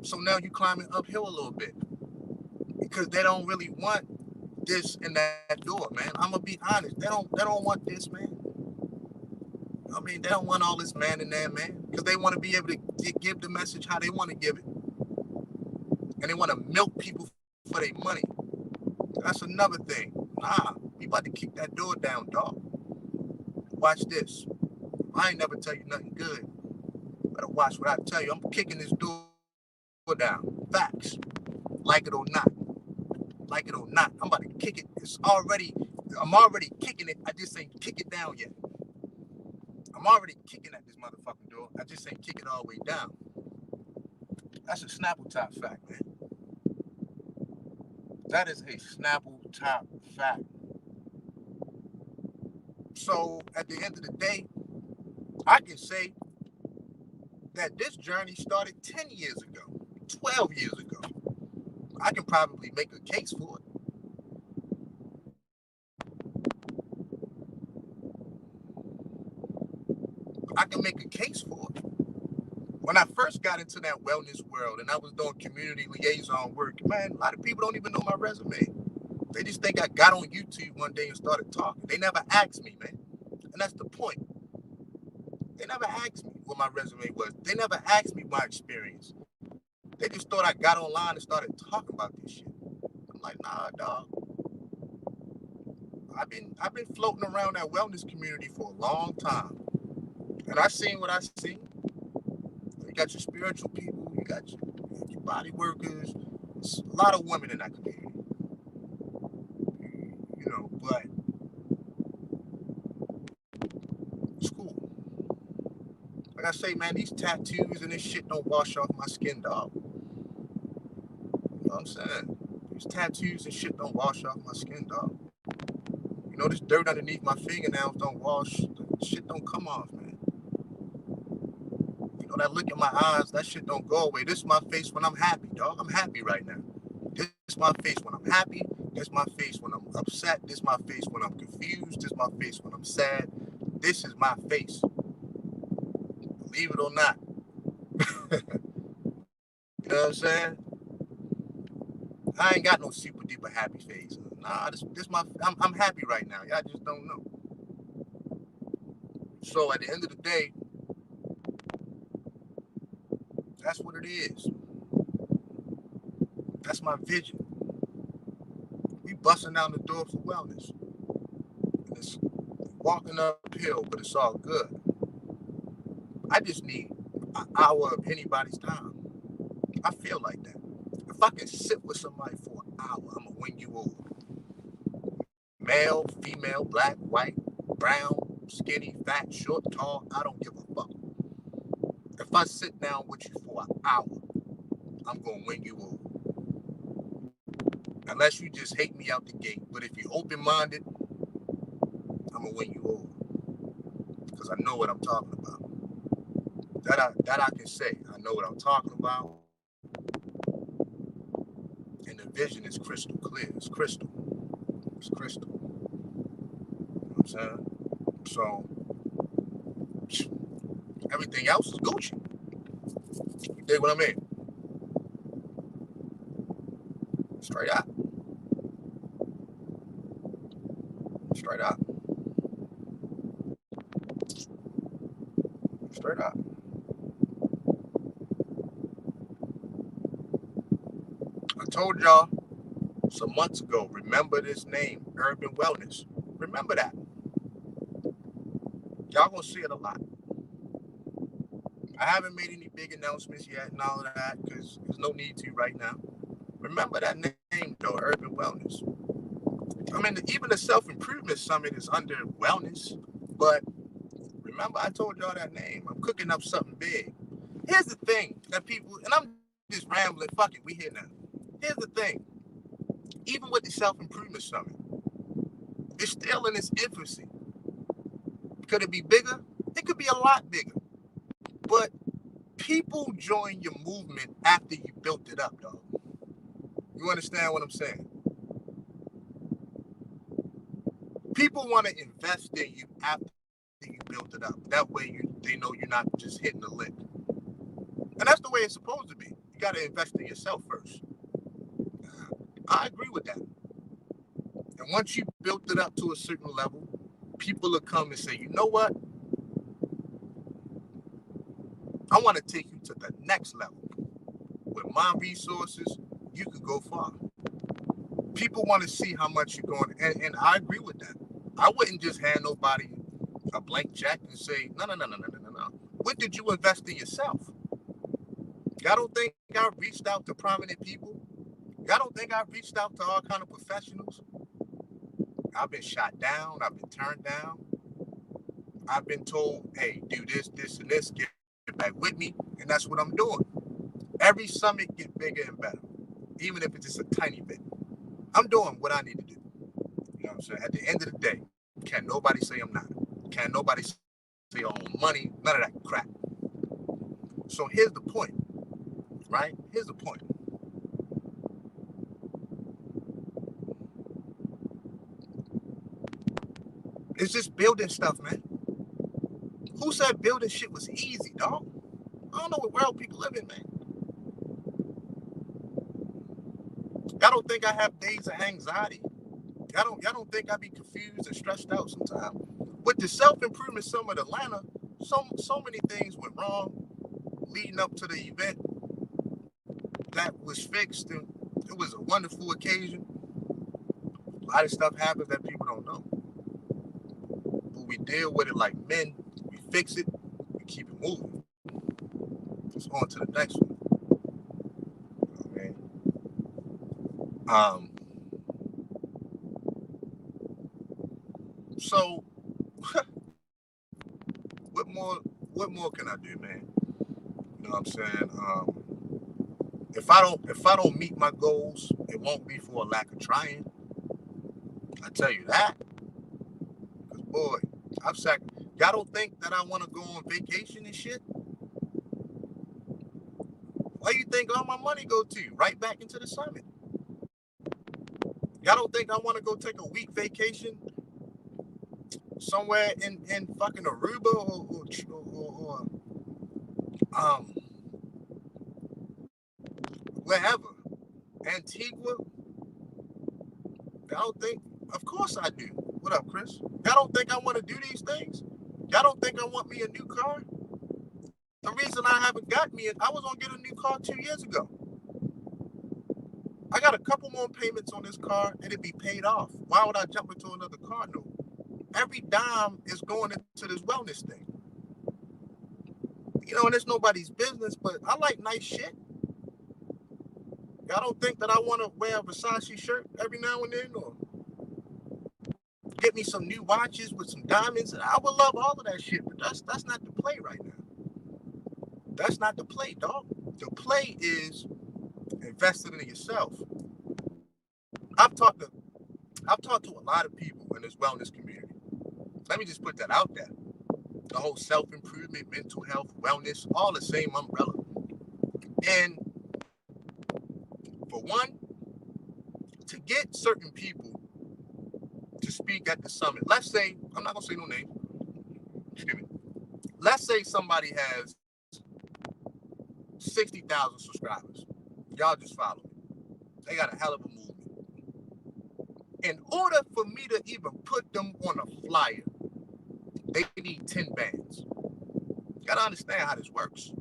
So now you're climbing uphill a little bit because they don't really want this and that door, man. I'm going to be honest. They don't want this, man. I mean, they don't want all this man in there, man, because they want to be able to give the message how they want to give it. And they want to milk people for their money. That's another thing. Nah, we about to kick that door down, dog. Watch this. I ain't never tell you nothing good. Better watch what I tell you. I'm kicking this door down. Facts. Like it or not. Like it or not. I'm about to kick it. I'm already kicking it. I just ain't kick it down yet. I'm already kicking at this motherfucking door. I just ain't kick it all the way down. That's a Snapple top fact, man. That is a Snapple top fact. So at the end of the day, I can say that this journey started 10 years ago, 12 years ago. I can probably make a case for it. I can make a case for it. When I first got into that wellness world and I was doing community liaison work, man, a lot of people don't even know my resume. They just think I got on YouTube one day and started talking. They never asked me, man. And that's the point. They never asked me what my resume was. They never asked me my experience. They just thought I got online and started talking about this shit. I'm like, nah, dog. I've been floating around that wellness community for a long time. And I seen what I seen. You got your spiritual people, you got your body workers. There's a lot of women in that community. You know, but it's cool. Like I say, man, these tattoos and this shit don't wash off my skin, dog. You know what I'm saying? These tattoos and shit don't wash off my skin, dog. You know, this dirt underneath my fingernails don't wash. The shit don't come off, man. You know, that look in my eyes, that shit don't go away. This is my face when I'm happy, dog. I'm happy right now. This is my face when I'm happy. This is my face when I'm upset. This is my face when I'm confused. This is my face when I'm sad. This is my face. Believe it or not. You know what I'm saying? I ain't got no super duper happy face. Nah, I'm happy right now. Y'all just don't know. So at the end of the day, that's what it is. That's my vision. We busting down the door for wellness. And it's walking uphill, but it's all good. I just need an hour of anybody's time. I feel like that. If I can sit with somebody for an hour, I'm going to win you over. Male, female, black, white, brown, skinny, fat, short, tall, I don't give a fuck. If I sit down with you for an hour, I'm going to win you over. Unless you just hate me out the gate. But if you're open-minded, I'm going to win you over. Because I know what I'm talking about. That I can say. I know what I'm talking about. And the vision is crystal clear. It's crystal. It's crystal. You know what I'm saying? So everything else is Gucci. You dig what I mean? Straight up. Straight up. Straight up. I told y'all some months ago, remember this name, Urban Wellness. Remember that. Y'all gonna see it a lot. I haven't made any big announcements yet and all of that because there's no need to right now. Remember that name though, Urban Wellness. I mean, even the Self-Improvement Summit is under wellness, but remember I told y'all that name. I'm cooking up something big. Here's the thing that people, and I'm just rambling, fuck it, we here now. Here's the thing. Even with the Self-Improvement Summit, it's still in its infancy. Could it be bigger? It could be a lot bigger. But people join your movement after you built it up, dog. You understand what I'm saying? People want to invest in you after you built it up. That way they know you're not just hitting the lick. And that's the way it's supposed to be. You got to invest in yourself first. I agree with that. And once you built it up to a certain level, people will come and say, you know what? I want to take you to the next level. With my resources, you could go far. People want to see how much you're going, and I agree with that. I wouldn't just hand nobody a blank check and say, no. What did you invest in yourself? Y'all don't think I reached out to prominent people? Y'all don't think I reached out to all kind of professionals? I've been shot down. I've been turned down. I've been told, hey, do this, and this, get back with me. And that's what I'm doing. Every summit get bigger and better, even if it's just a tiny bit. I'm doing what I need to do. You know what I'm saying? At the end of the day, can't nobody say I'm not. Can't nobody say I own money. None of that crap. So here's the point, right? Here's the point. It's just building stuff, man. Who said building shit was easy, dog? I don't know what world people live in, man. Y'all don't think I have days of anxiety? Y'all don't think I be confused and stressed out sometimes? With the Self-Improvement Summit Atlanta, so many things went wrong leading up to the event that was fixed, and it was a wonderful occasion. A lot of stuff happens that people don't know. But we deal with it like men. We fix it. We keep it moving. Just on to the next one. Okay. So what more can I do, man? You know what I'm saying? If I don't meet my goals, it won't be for a lack of trying. I tell you that. Because boy, y'all don't think that I want to go on vacation and shit? Where you think all my money go to? Right back into the summit. Y'all don't think I want to go take a week vacation somewhere in fucking Aruba or wherever, Antigua? Y'all don't think? Of course I do. What up, Chris? Y'all don't think I want to do these things? Y'all don't think I want me a new car? The reason I haven't got me, I was gonna get a new car 2 years ago. I got a couple more payments on this car and it'd be paid off. Why would I jump into another car note? Every dime is going into this wellness thing. You know, and it's nobody's business, but I like nice shit. Y'all don't think that I want to wear a Versace shirt every now and then, or get me some new watches with some diamonds? I would love all of that shit, but that's not the play right now. That's not the play, dog. The play is investing in yourself. I've talked to a lot of people in this wellness community. Let me just put that out there. The whole self-improvement, mental health, wellness, all the same umbrella. And for one, to get certain people to speak at the summit. Let's say, I'm not going to say no name. Excuse me. Let's say somebody has 60,000 subscribers. Y'all just follow me. They got a hell of a movement. In order for me to even put them on a flyer, they need 10 bands. You got to understand how this works.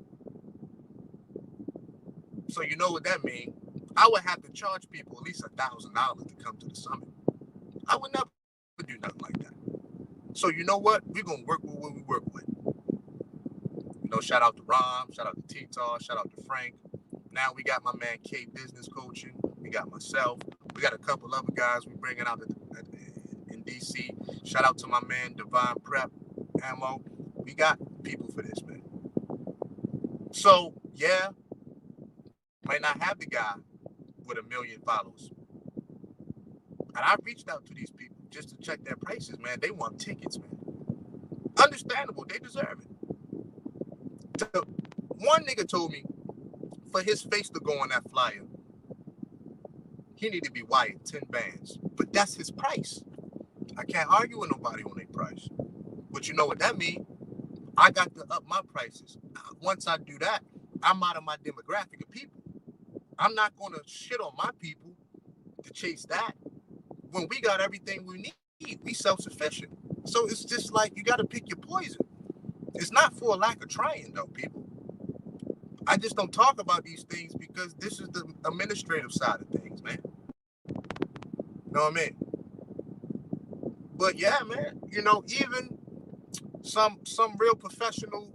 So you know what that means. I would have to charge people at least $1,000 to come to the summit. I would never do nothing like that. So you know what? We're going to work with what we work with. You know, shout out to Rom, shout out to T-Tar, shout out to Frank. Now we got my man K Business Coaching. We got myself. We got a couple other guys we bringing out in DC. Shout out to my man Divine Prep Ammo. We got people for this, man. So, yeah, might not have the guy with 1 million followers. And I reached out to these people just to check their prices, man. They want tickets, man. Understandable. They deserve it. So, one nigga told me for his face to go on that flyer, he need to be wired 10 bands. But that's his price. I can't argue with nobody on their price. But you know what that means? I got to up my prices. Once I do that, I'm out of my demographic of people. I'm not going to shit on my people to chase that when we got everything we need. We self-sufficient. So it's just like you got to pick your poison. It's not for a lack of trying, though, people. I just don't talk about these things because this is the administrative side of things, man. You know what I mean? But yeah, man, you know, even some real professional,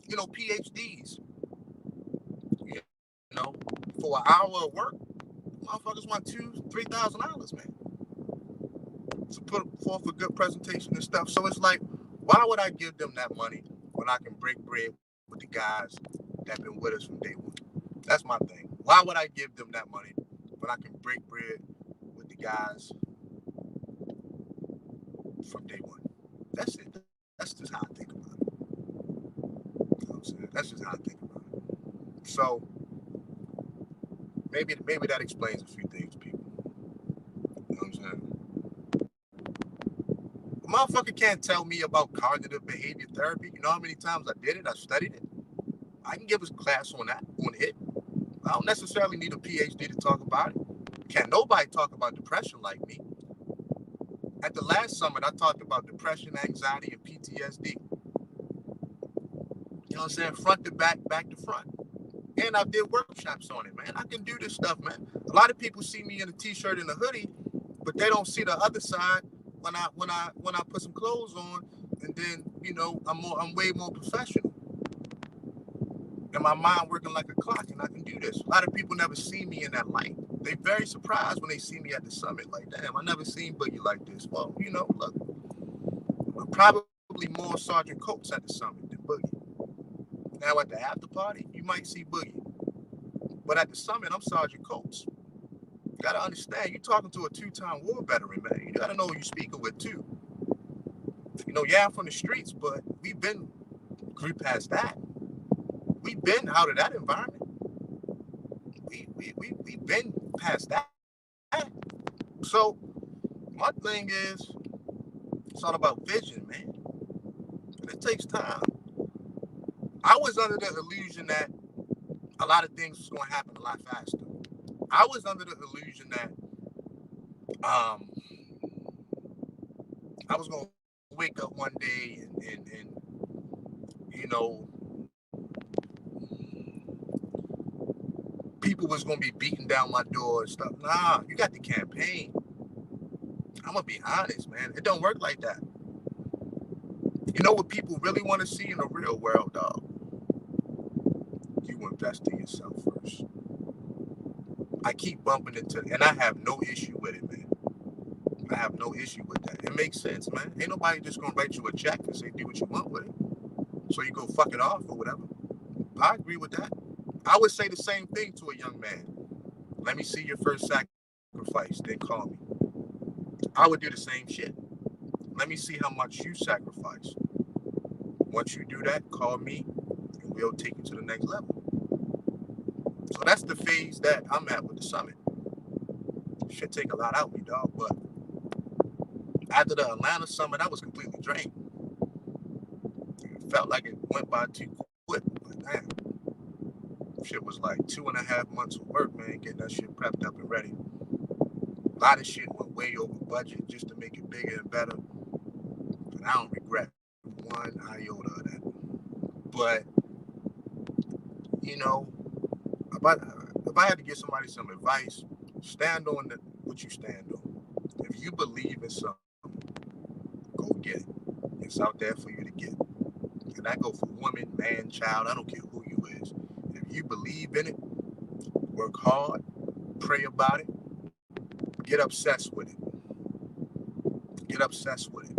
you know, PhDs, you know, for an hour of work, motherfuckers want $2,000-$3,000, man, to put forth a good presentation and stuff. So it's like, why would I give them that money when I can break bread with the guys that been with us from day one? That's my thing. Why would I give them that money when I can break bread with the guys from day one? That's it. That's just how I think about it. You know what I'm saying? That's just how I think about it. So maybe that explains a few things, people. You know what I'm saying? A motherfucker can't tell me about cognitive behavior therapy. You know how many times I did it? I studied it. I can give a class on that, on it. I don't necessarily need a PhD to talk about it. Can't nobody talk about depression like me. At the last summit, I talked about depression, anxiety, and PTSD. You know what I'm saying? Front to back, back to front. And I did workshops on it, man. I can do this stuff, man. A lot of people see me in a t-shirt and a hoodie, but they don't see the other side when I put some clothes on, and then, you know, I'm way more professional. And my mind working like a clock, and I can do this. A lot of people never see me in that light. They're very surprised when they see me at the summit. Like, damn, I never seen Boogie like this. Well, you know, look, I'm probably more Sergeant Coates at the summit than Boogie. Now at the after party, you might see Boogie. But at the summit, I'm Sergeant Coates. You gotta understand, you're talking to a 2-time war veteran, man. You gotta know who you're speaking with too. You know, yeah, I'm from the streets, but we've been grew past that. We've been out of that environment. We've been past that. So my thing is, it's all about vision, man. And it takes time. I was under the illusion that a lot of things was going to happen a lot faster. I was under the illusion that I was going to wake up one day and you know, people was going to be beating down my door and stuff. Nah, you got the campaign. I'm going to be honest, man. It don't work like that. You know what people really want to see in the real world, dog? You invest in yourself first. I keep bumping into, and I have no issue with it, man. I have no issue with that. It makes sense, man. Ain't nobody just going to write you a check and say, do what you want with it. So you go fuck it off or whatever. I agree with that. I would say the same thing to a young man. Let me see your first sacrifice, then call me. I would do the same shit. Let me see how much you sacrifice. Once you do that, call me, and we'll take you to the next level. So that's the phase that I'm at with the summit. shit take a lot out of me, dog. But after the Atlanta summer, that was completely drained. It felt like it went by too quick. But damn, shit was like 2.5 months of work, man, getting that shit prepped up and ready. A lot of shit went way over budget just to make it bigger and better. And I don't regret one iota of that. But, you know, if I had to give somebody some advice, stand on what you stand on. If you believe in something, go get it. It's out there for you to get. And that go for woman, man, child, I don't care who you is. If you believe in it, work hard, pray about it, get obsessed with it. Get obsessed with it.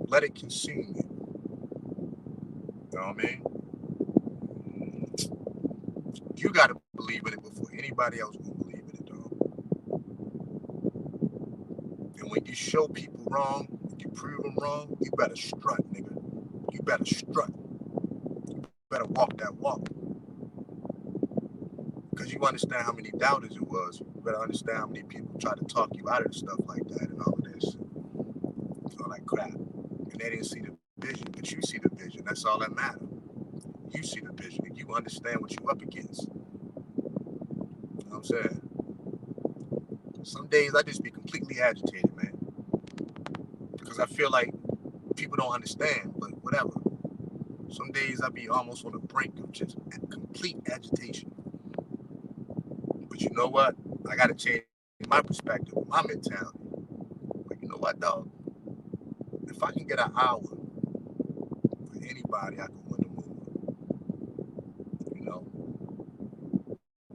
Let it consume you. You know what I mean? You got to believe in it before anybody else will believe in it, dog. And when you show people wrong, when you prove them wrong, you better strut, nigga. You better strut. You better walk that walk. Because you understand how many doubters it was. You better understand how many people try to talk you out of stuff like that and all of this. All that crap. And they didn't see the vision, but you see the vision. That's all that matters. You see the vision and you understand what you're up against. You know what I'm saying? Some days I just be completely agitated, man. Because I feel like people don't understand, but whatever. Some days I be almost on the brink of just complete agitation. But you know what? I got to change my perspective, my mentality. But you know what, dog? If I can get an hour for anybody, I can win the movie. You know?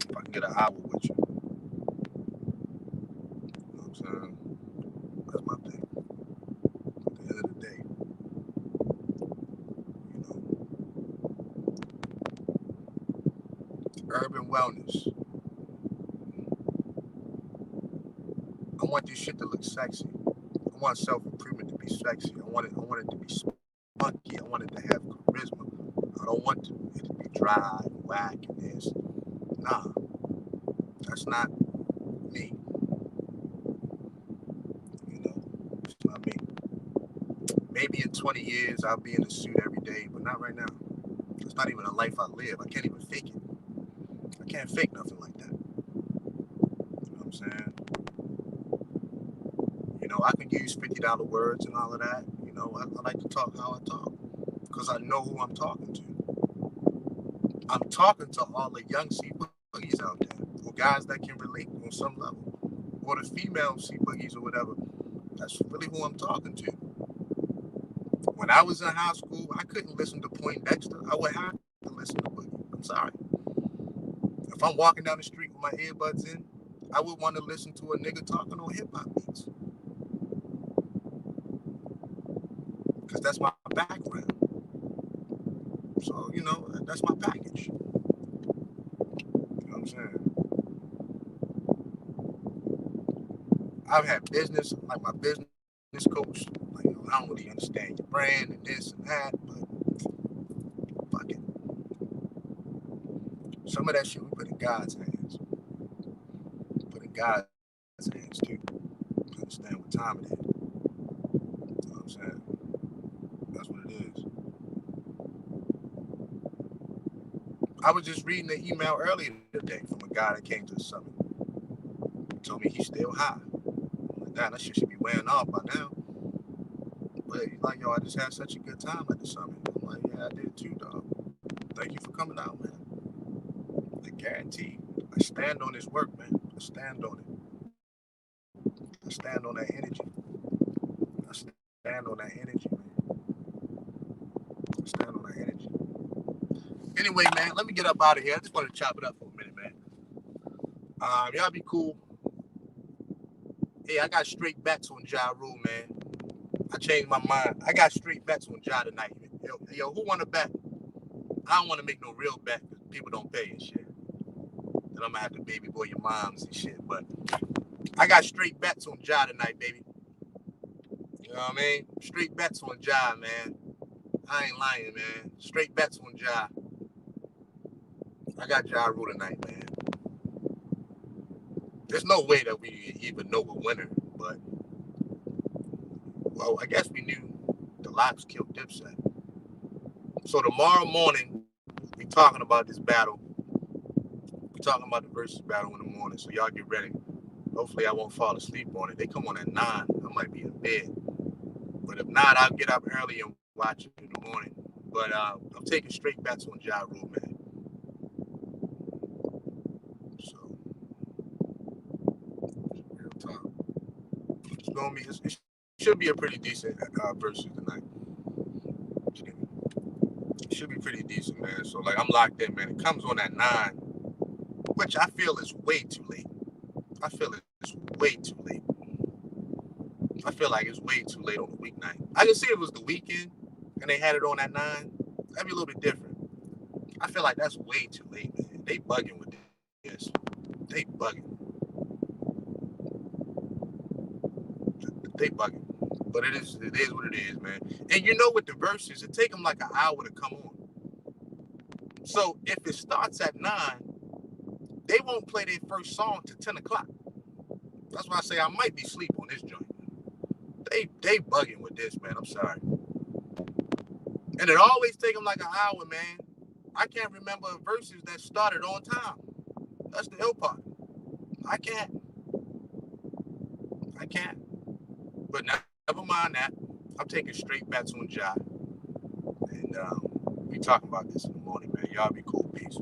If I can get an hour with you. You know what I'm saying? That's my thing. At the end of the day, you know, urban wellness. I want this shit to look sexy. I want self-improvement to be sexy. I want it to be spunky. I want it to have charisma. I don't want it to be dry and whack and this. Nah, that's not me. You know, it's not me. Maybe in 20 years I'll be in a suit every day, but not right now. It's not even a life I live. I can't even fake it. I can't fake nothing like that. You know what I'm saying? You know, I can use $50 words and all of that. You know, I like to talk how I talk because I know who I'm talking to. I'm talking to all the young C-Boogies out there, or guys that can relate on some level, or the female C-Boogies or whatever. That's really who I'm talking to. When I was in high school, I couldn't listen to Poindexter. I would have to listen to Boogie. I'm sorry. If I'm walking down the street with my earbuds in, I would want to listen to a nigga talking on hip-hop beats. Because that's my background. So, you know, that's my package. You know what I'm saying? I've had business, like my business coach, like, you know, I don't really understand your brand and this and that, but fuck it. Some of that shit we put in God's hands. Put in God's hands too. Understand what time it is. You know what I'm saying? That's what it is. I was just reading the email earlier today from a guy that came to the summit. He told me he's still high. I'm like, damn, that shit should be wearing off by now. But he's like, yo, I just had such a good time at the summit. I'm like, yeah, I did too, dog. Thank you for coming out, man. I guarantee I stand on this work, man. I stand on it. I stand on that energy. I stand on that energy, man. I stand on that energy. Anyway, man, let me get up out of here. I just want to chop it up for a minute, man. Y'all be cool. Hey, I got straight bets on Ja Rule, man. I changed my mind. I got straight bets on Ja tonight. Yo, who want to bet? I don't want to make no real bet because people don't pay and shit. Then I'm going to have to baby boy your moms and shit. But I got straight bets on Ja tonight, baby. You know what I mean? Straight bets on Ja, man. I ain't lying, man. Straight bets on Ja. I got Ja Rule tonight, man. there's no way that we even know a winner. But, well, I guess we knew the Lops killed Dipset. So tomorrow morning, we talking about this battle. We talking about the versus battle in the morning. So y'all get ready. Hopefully I won't fall asleep on it. They come on at 9. I might be in bed. But if not, I'll get up early and watch it in the morning. But I'm taking straight bets on Ja Rule, man. So, real time. It's gonna be. It should be a pretty decent versus tonight. It should be pretty decent, man. So like I'm locked in, man. It comes on at 9, which I feel is way too late. I feel it's way too late. I feel like it's way too late on the weeknight. I can see it was the weekend and they had it on at 9. That'd be a little bit different. I feel like that's way too late, man. They bugging with this. They bugging. They bugging. But it is what it is, man. And you know with the verses, it take them like an hour to come on. So if it starts at 9, they won't play their first song till 10 o'clock. That's why I say I might be asleep on this joint. They bugging with this, man. I'm sorry. And it always take them like an hour, man. I can't remember verses that started on time. That's the ill part. I can't. But never mind that. I'm taking straight bets on Ja. And we talking about this in the morning, man. Y'all be cool. Peace.